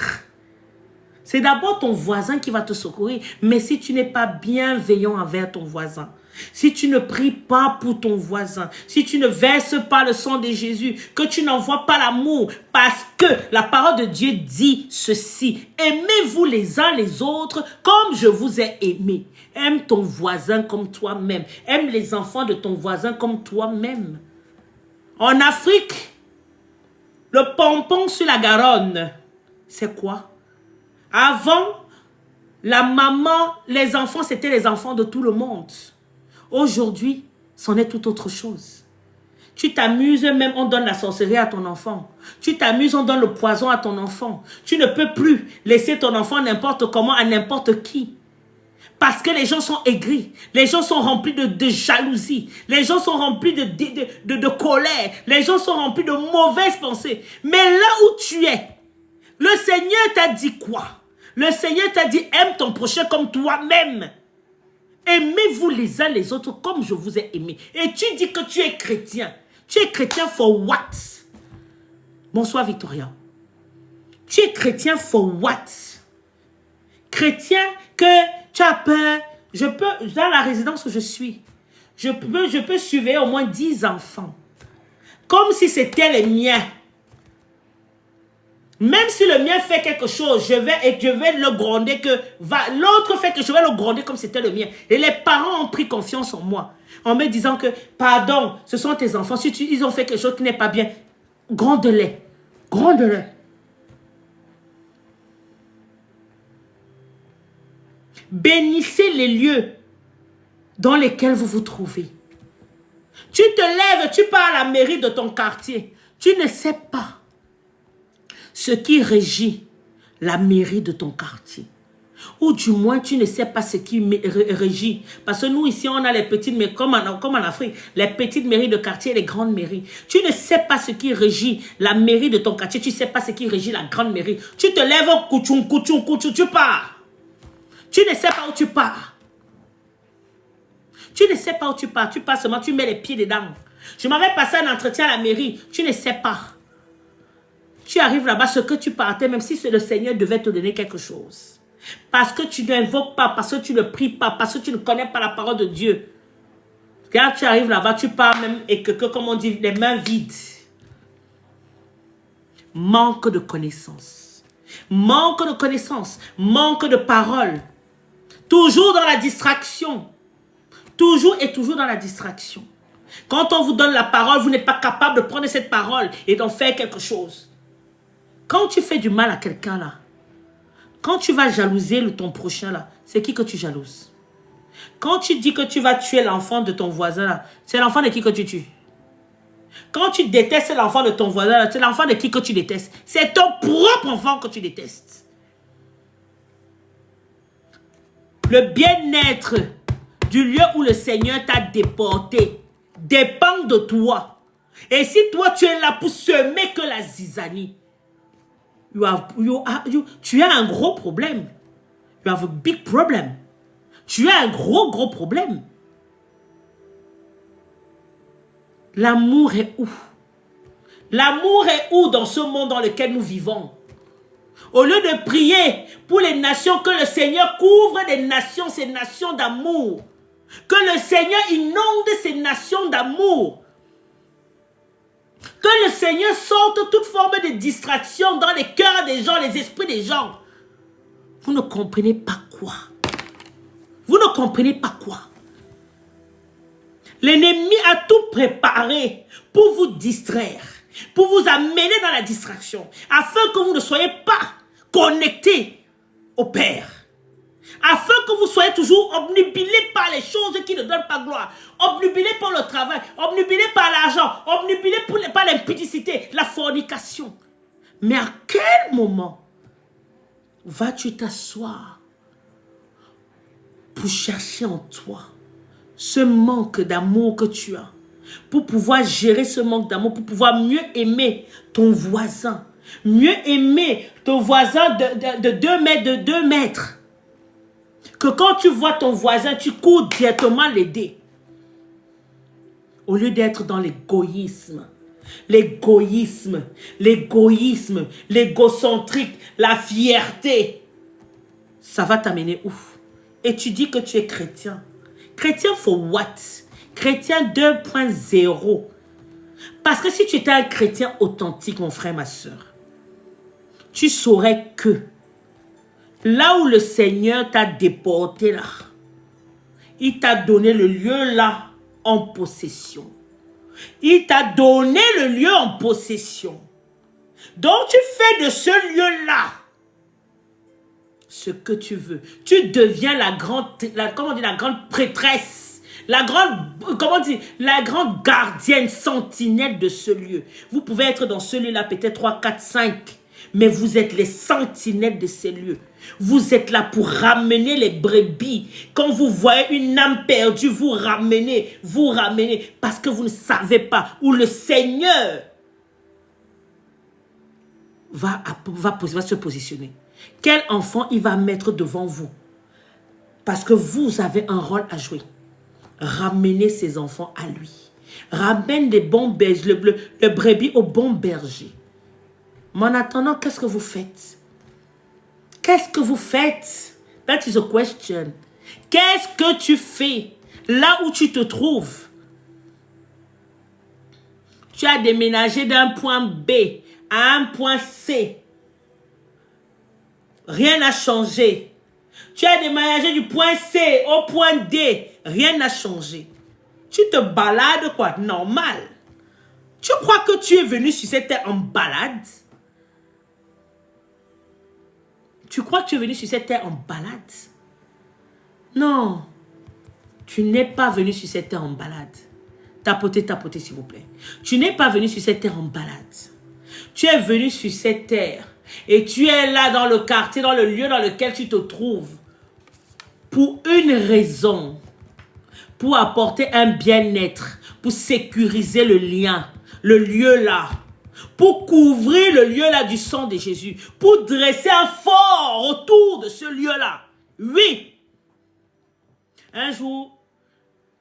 C'est d'abord ton voisin qui va te secourir. Mais si tu n'es pas bienveillant envers ton voisin, si tu ne pries pas pour ton voisin, si tu ne verses pas le sang de Jésus, que tu n'envoies pas l'amour, parce que la parole de Dieu dit ceci: aimez-vous les uns les autres comme je vous ai aimé. Aime ton voisin comme toi-même. Aime les enfants de ton voisin comme toi-même. En Afrique, le pompon sur la Garonne, c'est quoi? Avant, la maman, les enfants, c'était les enfants de tout le monde. Aujourd'hui, c'en est tout autre chose. Tu t'amuses, même on donne la sorcellerie à ton enfant. Tu t'amuses, on donne le poison à ton enfant. Tu ne peux plus laisser ton enfant n'importe comment à n'importe qui. Parce que les gens sont aigris. Les gens sont remplis de jalousie. Les gens sont remplis de colère. Les gens sont remplis de mauvaises pensées. Mais là où tu es, le Seigneur t'a dit quoi? Le Seigneur t'a dit, aime ton prochain comme toi-même. Aimez-vous les uns les autres comme je vous ai aimé. Et tu dis que tu es chrétien. Tu es chrétien for what? Bonsoir Victoria. Tu es chrétien for what? Chrétien que tu as peur. Dans la résidence où je suis, je peux surveiller au moins 10 enfants. Comme si c'était les miens. Même si le mien fait quelque chose, je vais le gronder que... L'autre fait que je vais le gronder comme c'était le mien. Et les parents ont pris confiance en moi. En me disant que, pardon, ce sont tes enfants. Si ils ont fait quelque chose qui n'est pas bien, gronde-les. Gronde-les. Bénissez les lieux dans lesquels vous vous trouvez. Tu te lèves, tu pars à la mairie de ton quartier. Tu ne sais pas ce qui régit la mairie de ton quartier. Ou du moins, tu ne sais pas ce qui régit. Parce que nous, ici, on a les petites mairies, comme en Afrique, les petites mairies de quartier et les grandes mairies. Tu ne sais pas ce qui régit la mairie de ton quartier. Tu ne sais pas ce qui régit la grande mairie. Tu te lèves, couchoum, couchoum, couchoum, tu pars. Tu ne sais pas où tu pars. Tu ne sais pas où tu pars. Tu pars seulement, tu mets les pieds dedans. Je m'avais passé un entretien à la mairie. Tu ne sais pas. Tu arrives là-bas, ce que tu partais, même si le Seigneur devait te donner quelque chose. Parce que tu n'invoques pas, parce que tu ne pries pas, parce que tu ne connais pas la parole de Dieu. Quand tu arrives là-bas, tu pars même, et comme on dit, les mains vides. Manque de connaissance. Manque de connaissance. Manque de parole. Toujours dans la distraction. Toujours et toujours dans la distraction. Quand on vous donne la parole, vous n'êtes pas capable de prendre cette parole et d'en faire quelque chose. Quand tu fais du mal à quelqu'un là, quand tu vas jalouser ton prochain là, c'est qui que tu jalouses? Quand tu dis que tu vas tuer l'enfant de ton voisin là, c'est l'enfant de qui que tu tues? Quand tu détestes l'enfant de ton voisin, c'est l'enfant de qui que tu détestes? C'est ton propre enfant que tu détestes. Le bien-être du lieu où le Seigneur t'a déporté dépend de toi. Et si toi tu es là pour semer que la zizanie, tu as un gros problème. You have a big problem. Tu as un gros problème. L'amour est où? L'amour est où dans ce monde dans lequel nous vivons? Au lieu de prier pour les nations, que le Seigneur couvre des nations, ces nations d'amour. Que le Seigneur inonde ces nations d'amour. Que le Seigneur sorte toute forme de distraction dans les cœurs des gens, les esprits des gens. Vous ne comprenez pas quoi? Vous ne comprenez pas quoi? L'ennemi a tout préparé pour vous distraire, pour vous amener dans la distraction, afin que vous ne soyez pas connectés au Père. Afin que vous soyez toujours obnubilés par les choses qui ne donnent pas gloire, obnubilés par le travail, obnubilés par l'argent, obnubilés par l'impudicité, la fornication. Mais à quel moment vas-tu t'asseoir pour chercher en toi ce manque d'amour que tu as, pour pouvoir gérer ce manque d'amour, pour pouvoir mieux aimer ton voisin, mieux aimer ton voisin de 2 mètres, que quand tu vois ton voisin, tu cours directement l'aider, au lieu d'être dans l'égoïsme, l'égocentrique, la fierté. Ça va t'amener où? Et tu dis que tu es chrétien. Chrétien for what? Chrétien 2.0. Parce que si tu étais un chrétien authentique, mon frère, ma soeur, tu saurais que là où le Seigneur t'a déporté là, il t'a donné le lieu là en possession. Il t'a donné le lieu en possession. Donc tu fais de ce lieu-là ce que tu veux. Tu deviens la grande prêtresse, la grande gardienne sentinelle de ce lieu. Vous pouvez être dans ce lieu-là peut-être 3, 4, 5, mais vous êtes les sentinelles de ces lieux. Vous êtes là pour ramener les brebis. Quand vous voyez une âme perdue, vous ramenez, parce que vous ne savez pas où le Seigneur va se positionner. Quel enfant il va mettre devant vous? Parce que vous avez un rôle à jouer. Ramenez ces enfants à lui. Ramène les bons bergers, le brebis au bon berger. Mais en attendant, qu'est-ce que vous faites? Qu'est-ce que vous faites? That is a question. Qu'est-ce que tu fais là où tu te trouves? Tu as déménagé d'un point B à un point C. Rien n'a changé. Tu as déménagé du point C au point D. Rien n'a changé. Tu te balades quoi? Normal. Tu crois que tu es venu sur cette terre en balade? Tu crois que tu es venu sur cette terre en balade? Non. Tu n'es pas venu sur cette terre en balade. Tapotez, s'il vous plaît. Tu n'es pas venu sur cette terre en balade. Tu es venu sur cette terre et tu es là dans le quartier, dans le lieu dans lequel tu te trouves pour une raison, pour apporter un bien-être, pour sécuriser le lien, le lieu là, pour couvrir le lieu là du sang de Jésus, pour dresser un fort autour de ce lieu là. Oui. Un jour,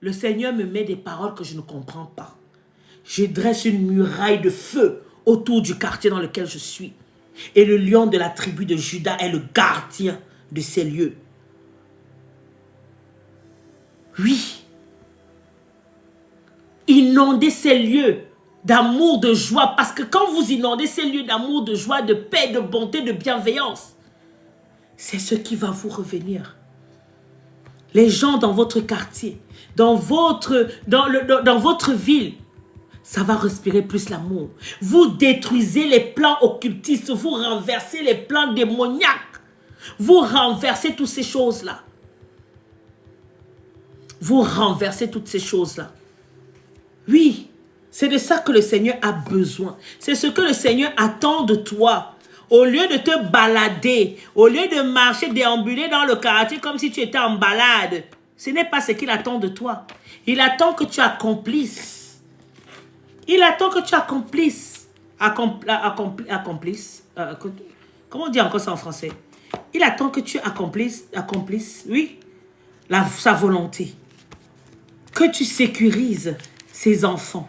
le Seigneur me met des paroles que je ne comprends pas. Je dresse une muraille de feu autour du quartier dans lequel je suis. Et le lion de la tribu de Juda est le gardien de ces lieux. Oui. Inondez ces lieux d'amour, de joie. Parce que quand vous inondez ces lieux d'amour, de joie, de paix, de bonté, de bienveillance, c'est ce qui va vous revenir. Les gens dans votre quartier, dans votre ville, ça va respirer plus l'amour. Vous détruisez les plans occultistes, vous renversez les plans démoniaques. Vous renversez toutes ces choses-là. Vous renversez toutes ces choses-là. Oui, C'est de ça que le Seigneur a besoin. C'est ce que le Seigneur attend de toi. Au lieu de te balader, au lieu de marcher, déambuler dans le quartier comme si tu étais en balade, ce n'est pas ce qu'il attend de toi. Il attend que tu accomplisses. Il attend que tu accomplisses. Accomplisses. Comment on dit encore ça en français? Il attend que tu accomplisses, oui, sa volonté. Que tu sécurises ses enfants.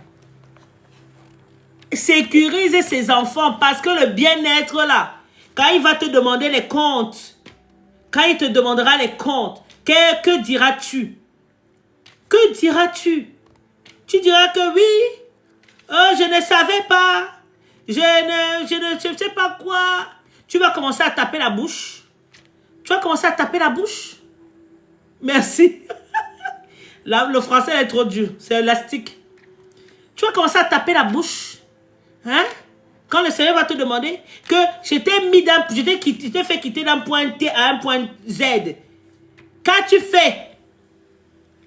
Sécurise ses enfants parce que le bien-être là, quand il va te demander les comptes, quand il te demandera les comptes, que diras-tu? Que diras-tu? Tu diras que oui, je ne savais pas, je ne sais pas quoi. Tu vas commencer à taper la bouche. Tu vas commencer à taper la bouche. Merci. Là, le français est trop dur, c'est élastique. Tu vas commencer à taper la bouche. Hein? Quand le Seigneur va te demander que je t'ai fait quitter d'un point T à un point Z. Qu'as-tu fait?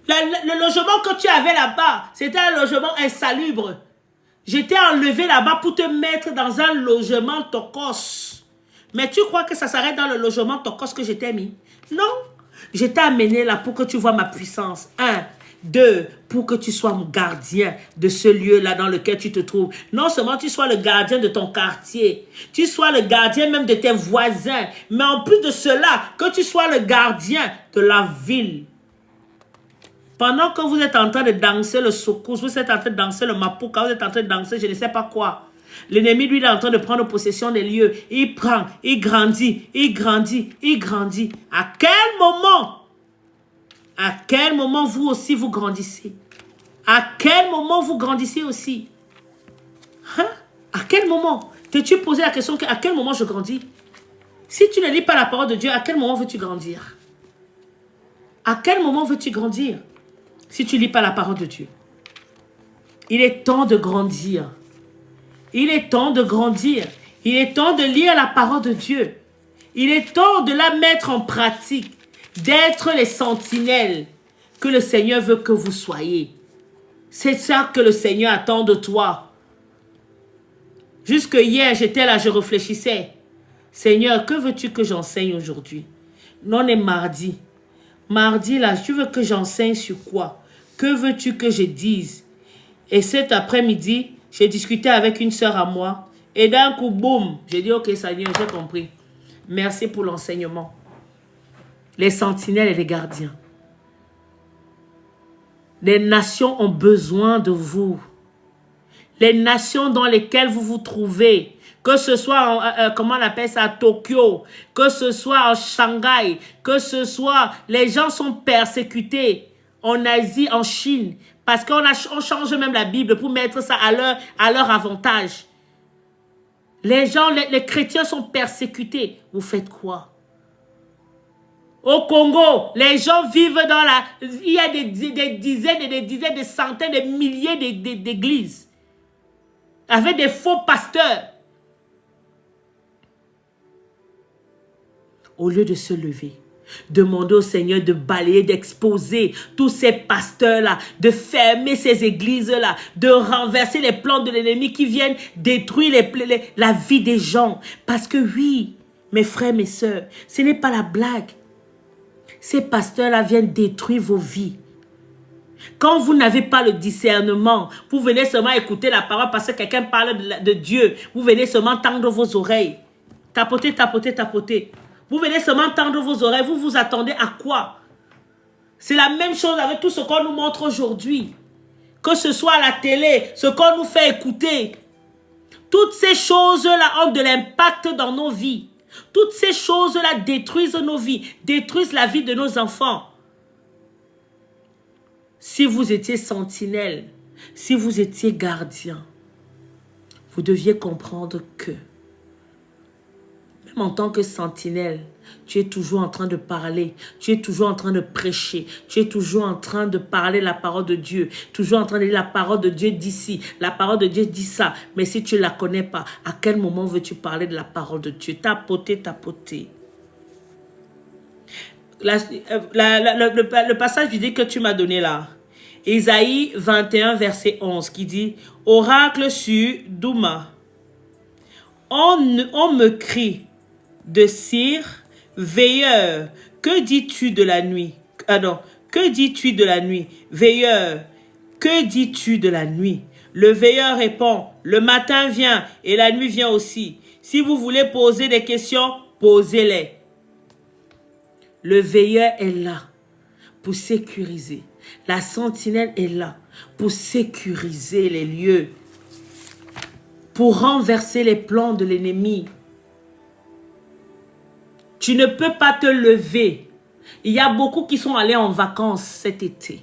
Le logement que tu avais là-bas, c'était un logement insalubre. Je t'ai enlevé là-bas pour te mettre dans un logement tokos. Mais tu crois que ça s'arrête dans le logement tokos que je t'ai mis? Non. Je t'ai amené là pour que tu vois ma puissance. 1, 2, pour que tu sois mon gardien de ce lieu-là dans lequel tu te trouves. Non seulement tu sois le gardien de ton quartier, tu sois le gardien même de tes voisins, mais en plus de cela, que tu sois le gardien de la ville. Pendant que vous êtes en train de danser le soukous, vous êtes en train de danser le mapuka, vous êtes en train de danser je ne sais pas quoi. L'ennemi, lui, il est en train de prendre possession des lieux. Il prend, il grandit, il grandit, il grandit. À quel moment vous aussi vous grandissez? À quel moment vous grandissez aussi? Hein? À quel moment? T'es-tu posé la question à quel moment je grandis? Si tu ne lis pas la parole de Dieu, à quel moment veux-tu grandir? À quel moment veux-tu grandir? Si tu ne lis pas la parole de Dieu. Il est temps de grandir. Il est temps de grandir. Il est temps de lire la parole de Dieu. Il est temps de la mettre en pratique. D'être les sentinelles que le Seigneur veut que vous soyez. C'est ça que le Seigneur attend de toi. Jusque hier, j'étais là, je réfléchissais. Seigneur, que veux-tu que j'enseigne aujourd'hui? On est mardi. Mardi, là, tu veux que j'enseigne sur quoi? Que veux-tu que je dise? Et cet après-midi, j'ai discuté avec une sœur à moi. Et d'un coup, boum, j'ai dit, ok, Seigneur, j'ai compris. Merci pour l'enseignement. Les sentinelles et les gardiens. Les nations ont besoin de vous. Les nations dans lesquelles vous vous trouvez, que ce soit, comment on appelle ça, à Tokyo, que ce soit en Shanghai, que ce soit, les gens sont persécutés en Asie, en Chine, parce qu'on change même la Bible pour mettre ça à leur avantage. Les gens, les chrétiens sont persécutés. Vous faites quoi? Au Congo, les gens vivent dans la... Il y a des dizaines et des dizaines, des centaines, des milliers d'églises. Avec des faux pasteurs. Au lieu de se lever, demander au Seigneur de balayer, d'exposer tous ces pasteurs-là, de fermer ces églises-là, de renverser les plans de l'ennemi qui viennent détruire la vie des gens. Parce que oui, mes frères, mes sœurs, ce n'est pas la blague. Ces pasteurs-là viennent détruire vos vies. Quand vous n'avez pas le discernement, vous venez seulement écouter la parole parce que quelqu'un parle de Dieu. Vous venez seulement tendre vos oreilles. Tapoter, tapoter, tapoter. Vous venez seulement tendre vos oreilles. Vous vous attendez à quoi? C'est la même chose avec tout ce qu'on nous montre aujourd'hui. Que ce soit à la télé, ce qu'on nous fait écouter. Toutes ces choses-là ont de l'impact dans nos vies. Toutes ces choses-là détruisent nos vies, détruisent la vie de nos enfants. Si vous étiez sentinelle, si vous étiez gardien, vous deviez comprendre que, même en tant que sentinelle, tu es toujours en train de parler, tu es toujours en train de prêcher, tu es toujours en train de parler la parole de Dieu, toujours en train de dire la parole de Dieu d'ici, la parole de Dieu dit ça. Mais si tu ne la connais pas, à quel moment veux-tu parler de la parole de Dieu? Tapoter, tapoter. Le passage biblique que tu m'as donné là, Isaïe 21, verset 11, qui dit, oracle sur Douma. On me crie de cire, veilleur, que dis-tu de la nuit? Ah non, que dis-tu de la nuit? Veilleur, que dis-tu de la nuit? Le veilleur répond, le matin vient et la nuit vient aussi. Si vous voulez poser des questions, posez-les. Le veilleur est là pour sécuriser. La sentinelle est là pour sécuriser les lieux, pour renverser les plans de l'ennemi. Tu ne peux pas te lever. Il y a beaucoup qui sont allés en vacances cet été.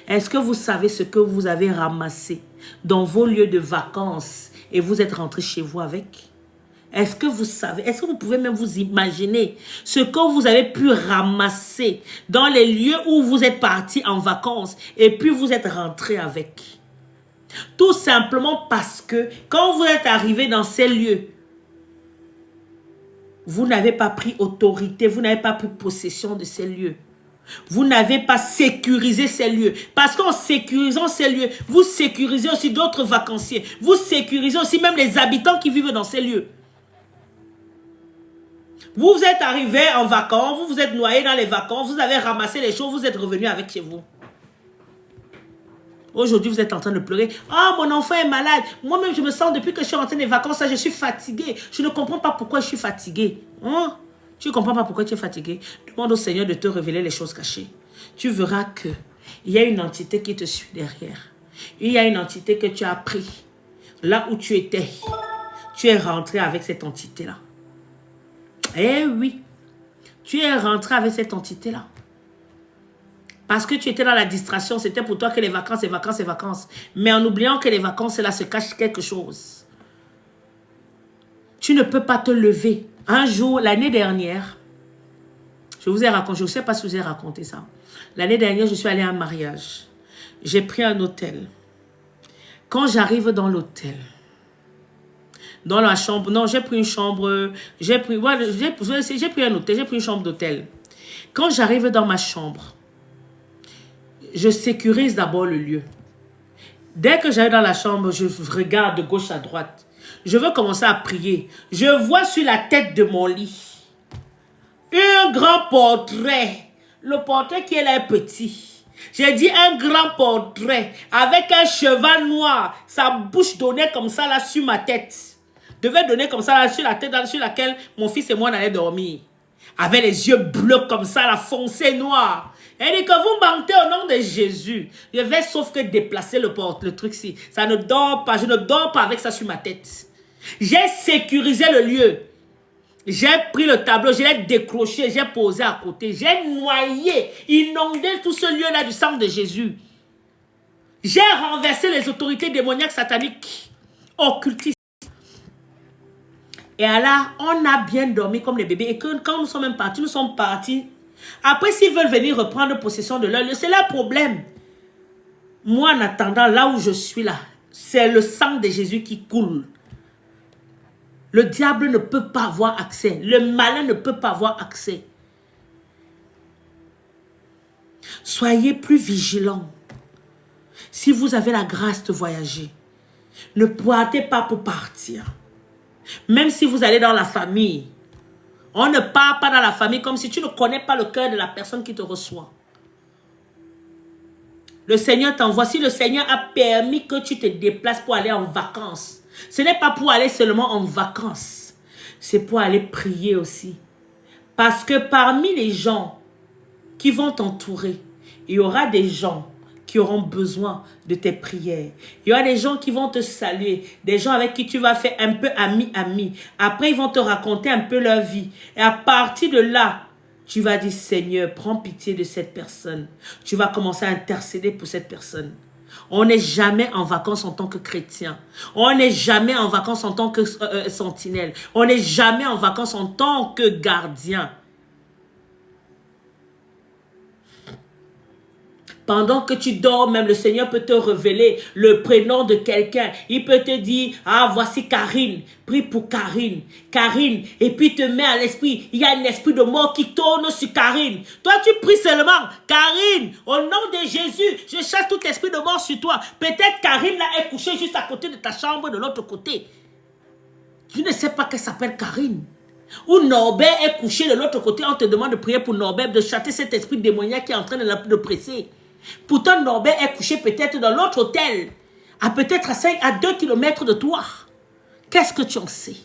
Est-ce que vous savez ce que vous avez ramassé dans vos lieux de vacances et vous êtes rentré chez vous avec? Est-ce que vous savez, est-ce que vous pouvez même vous imaginer ce que vous avez pu ramasser dans les lieux où vous êtes partis en vacances et puis vous êtes rentré avec? Tout simplement parce que quand vous êtes arrivé dans ces lieux, vous n'avez pas pris autorité, vous n'avez pas pris possession de ces lieux. Vous n'avez pas sécurisé ces lieux. Parce qu'en sécurisant ces lieux, vous sécurisez aussi d'autres vacanciers. Vous sécurisez aussi même les habitants qui vivent dans ces lieux. Vous êtes arrivé en vacances, vous vous êtes noyé dans les vacances, vous avez ramassé les choses, vous êtes revenu avec chez vous. Aujourd'hui, vous êtes en train de pleurer. Ah, mon enfant est malade. Moi-même, je me sens depuis que je suis rentré des vacances, je suis fatigué. Je ne comprends pas pourquoi je suis fatigué. Hein? Tu ne comprends pas pourquoi tu es fatigué? Demande au Seigneur de te révéler les choses cachées. Tu verras qu'il y a une entité qui te suit derrière. Il y a une entité que tu as pris. Là où tu étais, tu es rentré avec cette entité-là. Eh oui, tu es rentré avec cette entité-là. Parce que tu étais dans la distraction, c'était pour toi que les vacances, les vacances, les vacances. Mais en oubliant que les vacances, là, se cache quelque chose. Tu ne peux pas te lever. Un jour, l'année dernière, je vous ai raconté, je ne sais pas si je vous ai raconté ça. L'année dernière, je suis allée à un mariage. J'ai pris un hôtel. Quand j'arrive dans l'hôtel, dans la chambre, non, j'ai pris une chambre, j'ai pris un hôtel, j'ai pris une chambre d'hôtel. Quand j'arrive dans ma chambre, je sécurise d'abord le lieu. Dès que j'arrive dans la chambre, je regarde de gauche à droite. Je veux commencer à prier. Je vois sur la tête de mon lit un grand portrait. Le portrait qui est là est petit. J'ai dit un grand portrait avec un cheval noir. Sa bouche donnait comme ça là sur ma tête. Devait donner comme ça là sur la tête sur laquelle mon fils et moi on allait dormir. Avec les yeux bleus comme ça, la foncée noire. Elle dit que vous mentez au nom de Jésus. Je vais sauf que déplacer le truc-ci. Ça ne dort pas. Je ne dors pas avec ça sur ma tête. J'ai sécurisé le lieu. J'ai pris le tableau, je l'ai décroché, j'ai posé à côté. J'ai noyé, inondé tout ce lieu-là du sang de Jésus. J'ai renversé les autorités démoniaques sataniques, occultistes. Et là, on a bien dormi comme les bébés. Et quand nous sommes même partis, nous sommes partis. Après, s'ils veulent venir reprendre possession de leur lieu, c'est leur problème. Moi, en attendant, là où je suis là, c'est le sang de Jésus qui coule. Le diable ne peut pas avoir accès. Le malin ne peut pas avoir accès. Soyez plus vigilants. Si vous avez la grâce de voyager, ne partez pas pour partir. Même si vous allez dans la famille, on ne part pas dans la famille comme si tu ne connais pas le cœur de la personne qui te reçoit. Le Seigneur t'envoie. Si le Seigneur a permis que tu te déplaces pour aller en vacances, ce n'est pas pour aller seulement en vacances. C'est pour aller prier aussi. Parce que parmi les gens qui vont t'entourer, il y aura des gens qui auront besoin de tes prières. Il y aura des gens qui vont te saluer. Des gens avec qui tu vas faire un peu ami. Après, ils vont te raconter un peu leur vie. Et à partir de là, tu vas dire, Seigneur, prends pitié de cette personne. Tu vas commencer à intercéder pour cette personne. On n'est jamais en vacances en tant que chrétien. On n'est jamais en vacances en tant que sentinelle. On n'est jamais en vacances en tant que gardien. Pendant que tu dors, même le Seigneur peut te révéler le prénom de quelqu'un. Il peut te dire, ah, voici Karine. Prie pour Karine. Karine. Et puis te met à l'esprit. Il y a un esprit de mort qui tourne sur Karine. Toi, tu pries seulement. Karine, au nom de Jésus, je chasse tout esprit de mort sur toi. Peut-être Karine là est couchée juste à côté de ta chambre, de l'autre côté. Tu ne sais pas qu'elle s'appelle Karine. Ou Norbert est couché de l'autre côté, on te demande de prier pour Norbert, de chasser cet esprit démoniaque qui est en train de l'oppresser. Pourtant, Norbert est couché peut-être dans l'autre hôtel, à peut-être à 2 kilomètres de toi. Qu'est-ce que tu en sais?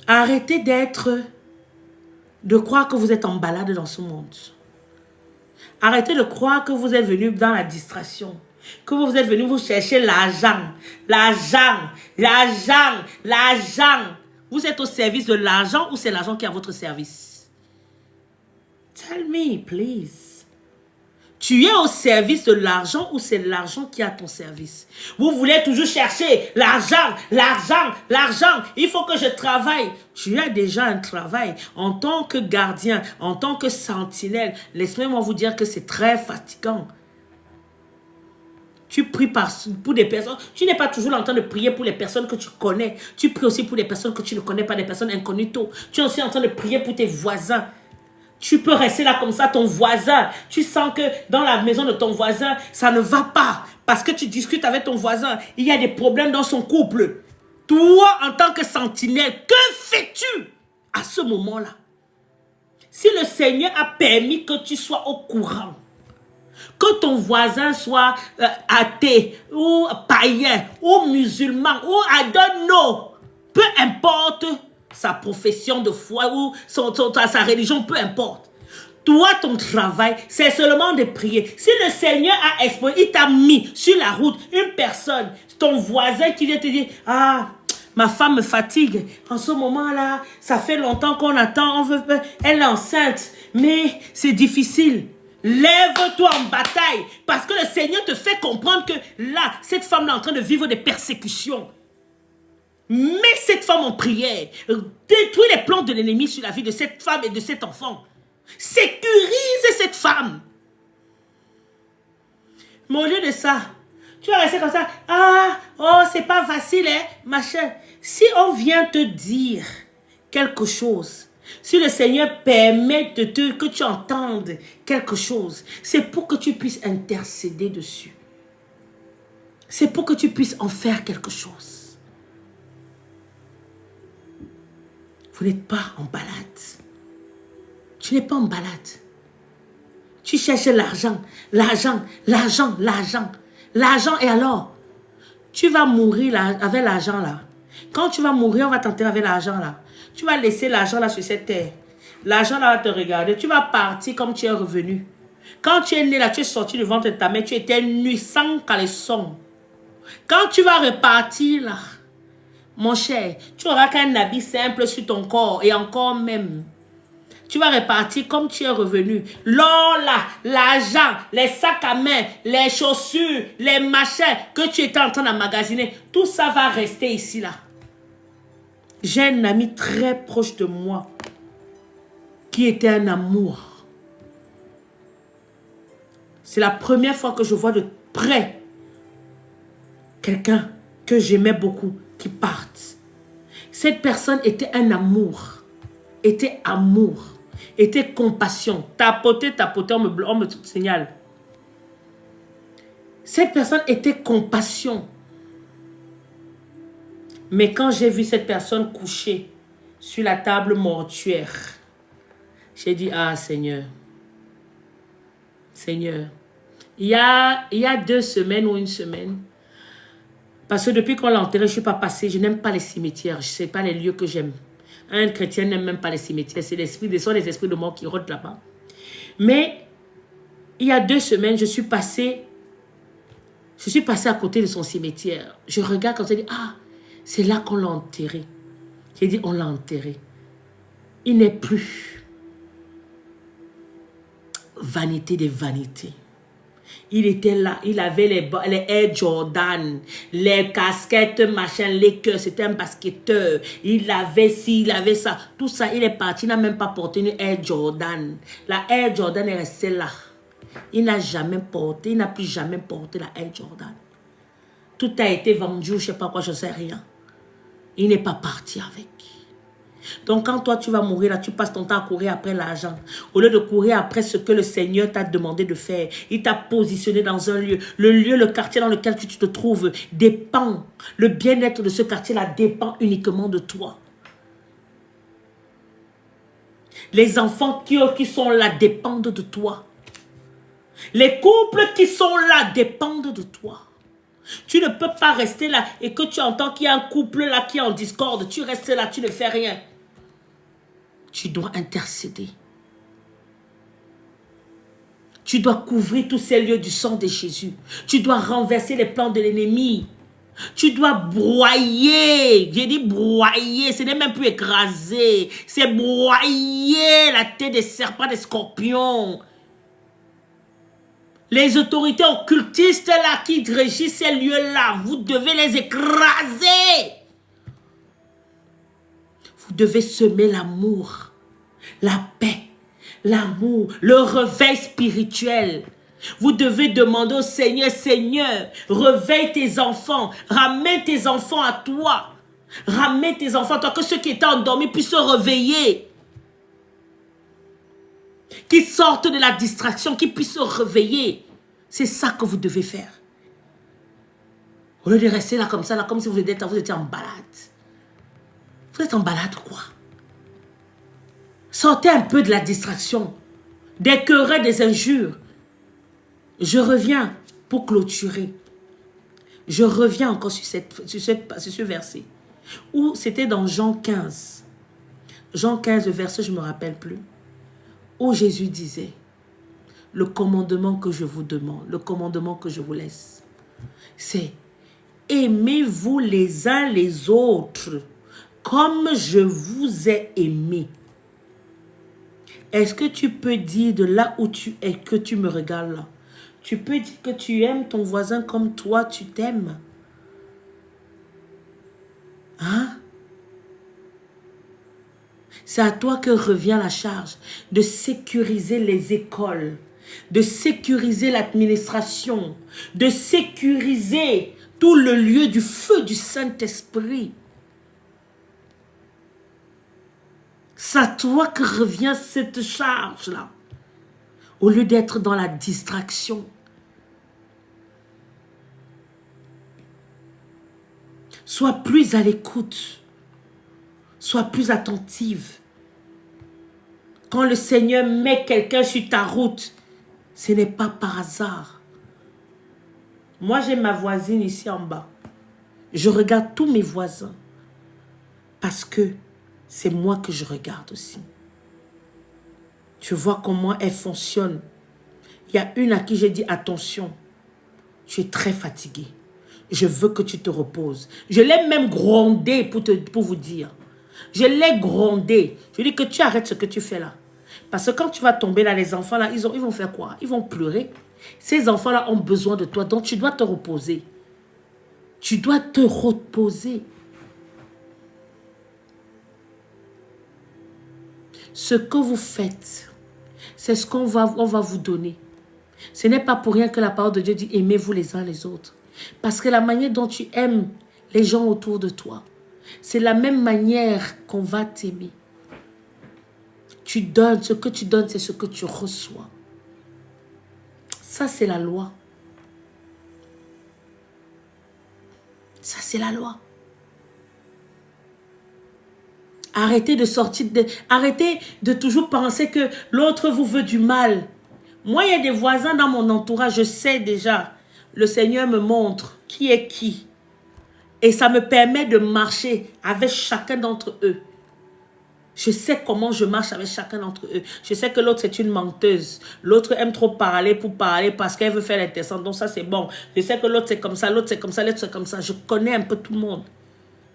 Arrêtez de croire que vous êtes en balade dans ce monde. Arrêtez de croire que vous êtes venu dans la distraction. Que vous êtes venu vous chercher l'argent. L'argent. L'argent. L'argent. Vous êtes au service de l'argent ou c'est l'argent qui est à votre service? Tell me, please. Tu es au service de l'argent ou c'est l'argent qui est à ton service? Vous voulez toujours chercher l'argent, l'argent, l'argent. Il faut que je travaille. Tu as déjà un travail en tant que gardien, en tant que sentinelle. Laissez-moi vous dire que c'est très fatigant. Tu pries pour des personnes. Tu n'es pas toujours en train de prier pour les personnes que tu connais. Tu pries aussi pour des personnes que tu ne connais pas, des personnes incognito. Tu es aussi en train de prier pour tes voisins. Tu peux rester là comme ça, ton voisin. Tu sens que dans la maison de ton voisin, ça ne va pas. Parce que tu discutes avec ton voisin. Il y a des problèmes dans son couple. Toi, en tant que sentinelle, que fais-tu à ce moment-là? Si le Seigneur a permis que tu sois au courant, que ton voisin soit athée, ou païen, ou musulman, ou I don't know, peu importe sa profession de foi ou sa religion, peu importe. Toi, ton travail, c'est seulement de prier. Si le Seigneur a exposé, il t'a mis sur la route une personne, ton voisin qui vient te dire, ah, ma femme me fatigue. En ce moment-là, ça fait longtemps qu'on attend, elle est enceinte, mais c'est difficile. Lève-toi en bataille parce que le Seigneur te fait comprendre que là, cette femme est en train de vivre des persécutions. Mets cette femme en prière. Détruis les plans de l'ennemi sur la vie de cette femme et de cet enfant. Sécurise cette femme. Mais au lieu de ça, tu vas rester comme ça. Ah, oh, c'est pas facile, hein, machin. Si on vient te dire quelque chose, si le Seigneur permet que tu entendes quelque chose, c'est pour que tu puisses intercéder dessus. C'est pour que tu puisses en faire quelque chose. Vous n'êtes pas en balade. Tu n'es pas en balade. Tu cherches l'argent, l'argent, l'argent, l'argent. L'argent, et alors, tu vas mourir là, avec l'argent là. Quand tu vas mourir, on va t'enterrer avec l'argent là. Tu vas laisser l'argent là sur cette terre. L'argent là va te regarder. Tu vas partir comme tu es revenu. Quand tu es né là, tu es sorti du ventre de ta mère, tu étais nu, sans caleçon. Quand tu vas repartir là, mon cher, tu auras qu'un habit simple sur ton corps et encore même. Tu vas repartir comme tu es revenu. L'or là, l'argent, les sacs à main, les chaussures, les machins que tu étais en train d'emmagasiner, tout ça va rester ici là. J'ai un ami très proche de moi qui était un amour. C'est la première fois que je vois de près quelqu'un que j'aimais beaucoup qui parte. Cette personne était un amour, était amour, était compassion. Tapoter, on me signale. Cette personne était compassion. Mais quand j'ai vu cette personne couchée sur la table mortuaire, j'ai dit, ah Seigneur, Seigneur, il y a 2 semaines ou 1 semaine, parce que depuis qu'on l'a enterré, je ne suis pas passée, je n'aime pas les cimetières, je ne sais pas les lieux que j'aime. Un chrétien n'aime même pas les cimetières, c'est les esprits de mort qui rôdent là-bas. Mais il y a 2 semaines, je suis passée à côté de son cimetière. Je regarde quand elle dit, ah, c'est là qu'on l'a enterré. J'ai dit, on l'a enterré. Il n'est plus. Vanité des vanités. Il était là, il avait les Air Jordan, les casquettes, machin, les cœurs, c'était un basketteur. Il avait ci, il avait ça. Tout ça, il est parti, il n'a même pas porté une Air Jordan. La Air Jordan est restée là. Il n'a jamais porté, il n'a plus jamais porté la Air Jordan. Tout a été vendu, je ne sais pas quoi, je ne sais rien. Il n'est pas parti avec. Donc quand toi tu vas mourir là, tu passes ton temps à courir après l'argent. Au lieu de courir après ce que le Seigneur t'a demandé de faire. Il t'a positionné dans un lieu. Le lieu, le quartier dans lequel tu te trouves dépend. Le bien-être de ce quartier-là dépend uniquement de toi. Les enfants qui sont là dépendent de toi. Les couples qui sont là dépendent de toi. Tu ne peux pas rester là et que tu entends qu'il y a un couple là qui est en discorde. Tu restes là, tu ne fais rien. Tu dois intercéder. Tu dois couvrir tous ces lieux du sang de Jésus. Tu dois renverser les plans de l'ennemi. Tu dois broyer. J'ai dit broyer. Ce n'est même plus écraser. C'est broyer la tête des serpents, des scorpions. Les autorités occultistes là qui régissent ces lieux-là, vous devez les écraser. Vous devez semer l'amour, la paix, l'amour, le réveil spirituel. Vous devez demander au Seigneur, Seigneur, réveille tes enfants, ramène tes enfants à toi. Ramène tes enfants à toi, que ceux qui étaient endormis puissent se réveiller. Qui sortent de la distraction, qui puissent se réveiller. C'est ça que vous devez faire. Au lieu de rester là comme ça, là, comme si vous étiez en balade. Vous êtes en balade quoi? Sortez un peu de la distraction, des querelles, des injures. Je reviens pour clôturer. Je reviens encore sur ce verset. Où c'était dans Jean 15. Jean 15, le verset, je ne me rappelle plus. Où Jésus disait, le commandement que je vous demande, le commandement que je vous laisse, c'est aimez-vous les uns les autres comme je vous ai aimé. Est-ce que tu peux dire de là où tu es, que tu me regardes là? Tu peux dire que tu aimes ton voisin comme toi tu t'aimes? Hein? C'est à toi que revient la charge de sécuriser les écoles, de sécuriser l'administration, de sécuriser tout le lieu du feu du Saint-Esprit. C'est à toi que revient cette charge-là. Au lieu d'être dans la distraction. Sois plus à l'écoute. Sois plus attentive. Quand le Seigneur met quelqu'un sur ta route, ce n'est pas par hasard. Moi, j'ai ma voisine ici en bas. Je regarde tous mes voisins. Parce que c'est moi que je regarde aussi. Je vois comment elle fonctionne. Il y a une à qui j'ai dit, attention, tu es très fatigué. Je veux que tu te reposes. Je l'ai même grondé pour vous dire. Je l'ai grondé. Je lui dis que tu arrêtes ce que tu fais là. Parce que quand tu vas tomber là, les enfants là, ils vont faire quoi? Ils vont pleurer. Ces enfants là ont besoin de toi. Donc tu dois te reposer. Tu dois te reposer. Ce que vous faites, c'est ce qu'on va vous donner. Ce n'est pas pour rien que la parole de Dieu dit aimez-vous les uns les autres. Parce que la manière dont tu aimes les gens autour de toi, c'est la même manière qu'on va t'aimer. Tu donnes, ce que tu donnes, c'est ce que tu reçois. Ça, c'est la loi. Ça, c'est la loi. Arrêtez arrêtez de toujours penser que l'autre vous veut du mal. Moi, il y a des voisins dans mon entourage, je sais déjà. Le Seigneur me montre qui est qui. Et ça me permet de marcher avec chacun d'entre eux. Je sais comment je marche avec chacun d'entre eux. Je sais que l'autre, c'est une menteuse. L'autre aime trop parler pour parler parce qu'elle veut faire l'intéressante. Donc ça, c'est bon. Je sais que l'autre, c'est comme ça. L'autre, c'est comme ça. L'autre, c'est comme ça. Je connais un peu tout le monde.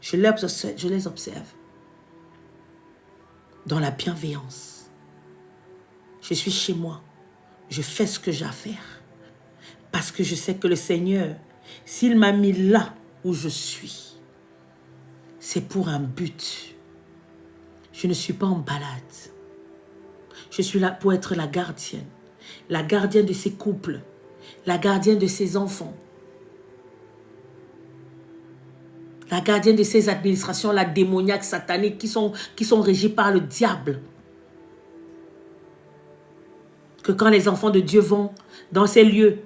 Je les observe. Dans la bienveillance. Je suis chez moi. Je fais ce que j'ai à faire. Parce que je sais que le Seigneur, s'il m'a mis là où je suis, c'est pour un but. Je ne suis pas en balade. Je suis là pour être la gardienne de ces couples, la gardienne de ces enfants, la gardienne de ces administrations, la démoniaque, satanique, qui sont régies par le diable. Que quand les enfants de Dieu vont dans ces lieux,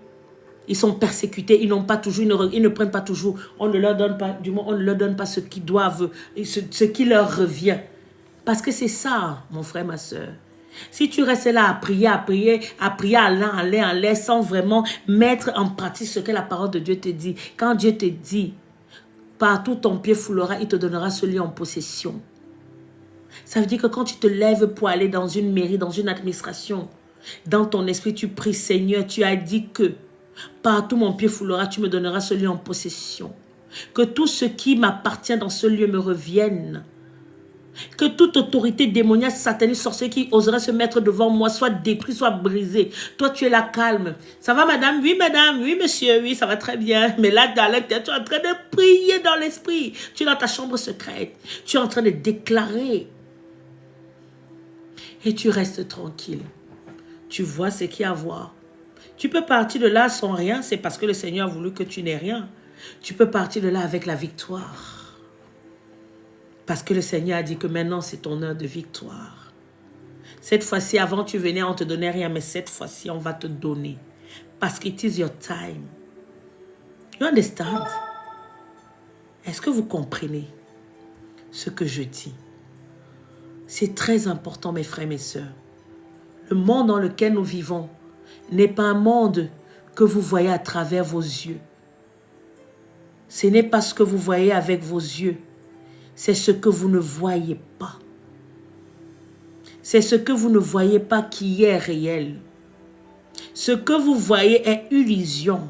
ils sont persécutés, ils ne prennent pas toujours, on ne leur donne pas, du moins on ne leur donne pas ce qu'ils doivent, ce qui leur revient. Parce que c'est ça, mon frère, ma soeur. Si tu restes là à prier à l'air, sans vraiment mettre en pratique ce que la parole de Dieu te dit. Quand Dieu te dit, partout ton pied foulera, il te donnera ce lieu en possession. Ça veut dire que quand tu te lèves pour aller dans une mairie, dans une administration, dans ton esprit, tu pries, Seigneur, tu as dit que partout mon pied foulera, tu me donneras ce lieu en possession. Que tout ce qui m'appartient dans ce lieu me revienne. Que toute autorité démoniaque, satanique, sorcière qui oserait se mettre devant moi soit détruite, soit brisée. Toi, tu es là calme. Ça va, madame? Oui, madame. Oui, monsieur. Oui, ça va très bien. Mais là, dans l'intérieur, tu es en train de prier dans l'esprit. Tu es dans ta chambre secrète. Tu es en train de déclarer. Et tu restes tranquille. Tu vois ce qu'il y a à voir. Tu peux partir de là sans rien. C'est parce que le Seigneur a voulu que tu n'aies rien. Tu peux partir de là avec la victoire. Parce que le Seigneur a dit que maintenant, c'est ton heure de victoire. Cette fois-ci, avant, tu venais, on ne te donnait rien. Mais cette fois-ci, on va te donner. Parce que it is your time. You understand? Est-ce que vous comprenez ce que je dis? C'est très important, mes frères et mes sœurs. Le monde dans lequel nous vivons n'est pas un monde que vous voyez à travers vos yeux. Ce n'est pas ce que vous voyez avec vos yeux. C'est ce que vous ne voyez pas. C'est ce que vous ne voyez pas qui est réel. Ce que vous voyez est illusion.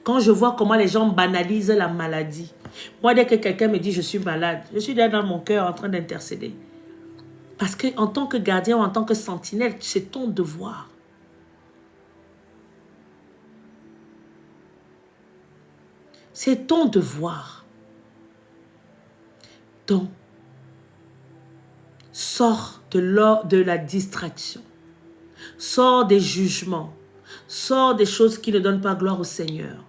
Quand je vois comment les gens banalisent la maladie, moi, dès que quelqu'un me dit je suis malade, je suis là dans mon cœur en train d'intercéder. Parce qu'en tant que gardien ou en tant que sentinelle, c'est ton devoir. C'est ton devoir. Donc, sors de la distraction. Sors des jugements. Sors des choses qui ne donnent pas gloire au Seigneur.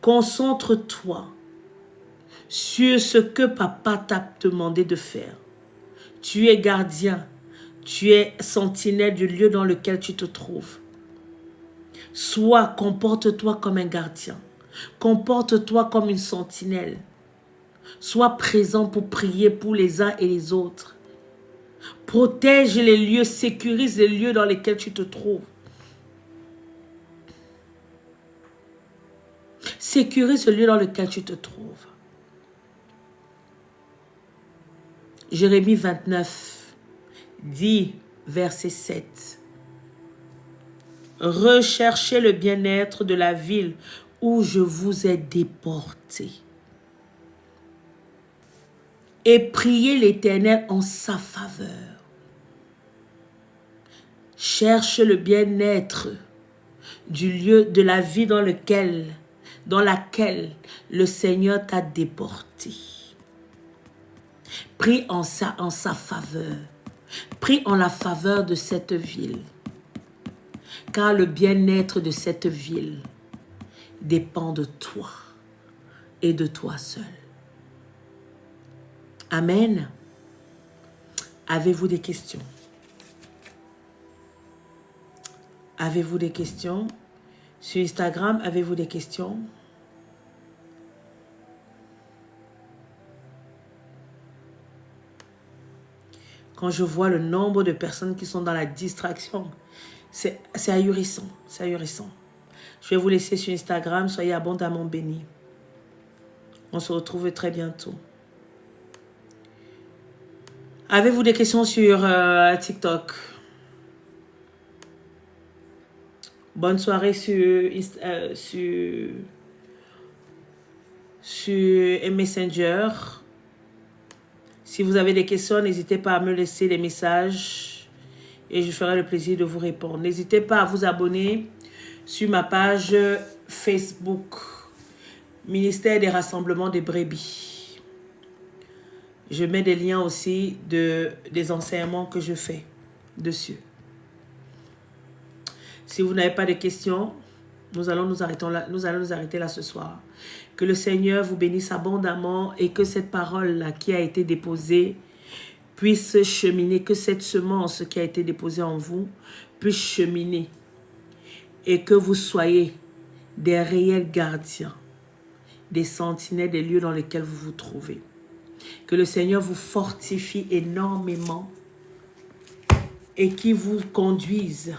Concentre-toi sur ce que papa t'a demandé de faire. Tu es gardien. Tu es sentinelle du lieu dans lequel tu te trouves. Comporte-toi comme un gardien. Comporte-toi comme une sentinelle. Sois présent pour prier pour les uns et les autres. Protège les lieux, sécurise les lieux dans lesquels tu te trouves. Sécurise le lieu dans lequel tu te trouves. Jérémie 29, dit, verset 7. Recherchez le bien-être de la ville où je vous ai déportés. Et priez l'Éternel en sa faveur. Cherche le bien-être du lieu de la vie dans laquelle le Seigneur t'a déporté. Prie en sa faveur. Prie en la faveur de cette ville. Car le bien-être de cette ville dépend de toi et de toi seul. Amen. Avez-vous des questions? Avez-vous des questions? Sur Instagram, avez-vous des questions? Quand je vois le nombre de personnes qui sont dans la distraction, c'est ahurissant. C'est ahurissant. Je vais vous laisser sur Instagram. Soyez abondamment bénis. On se retrouve très bientôt. Avez-vous des questions sur TikTok? Bonne soirée sur Messenger. Si vous avez des questions, n'hésitez pas à me laisser des messages et je ferai le plaisir de vous répondre. N'hésitez pas à vous abonner sur ma page Facebook, Ministère des Rassemblements des Brebis. Je mets des liens aussi des enseignements que je fais dessus. Si vous n'avez pas de questions, nous allons nous arrêter là ce soir. Que le Seigneur vous bénisse abondamment et que cette parole-là qui a été déposée puisse cheminer, que cette semence qui a été déposée en vous puisse cheminer et que vous soyez des réels gardiens, des sentinelles des lieux dans lesquels vous vous trouvez. Que le Seigneur vous fortifie énormément et qu'il vous conduise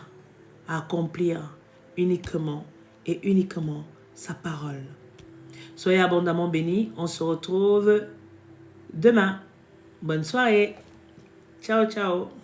à accomplir uniquement sa parole. Soyez abondamment bénis. On se retrouve demain. Bonne soirée. Ciao, ciao.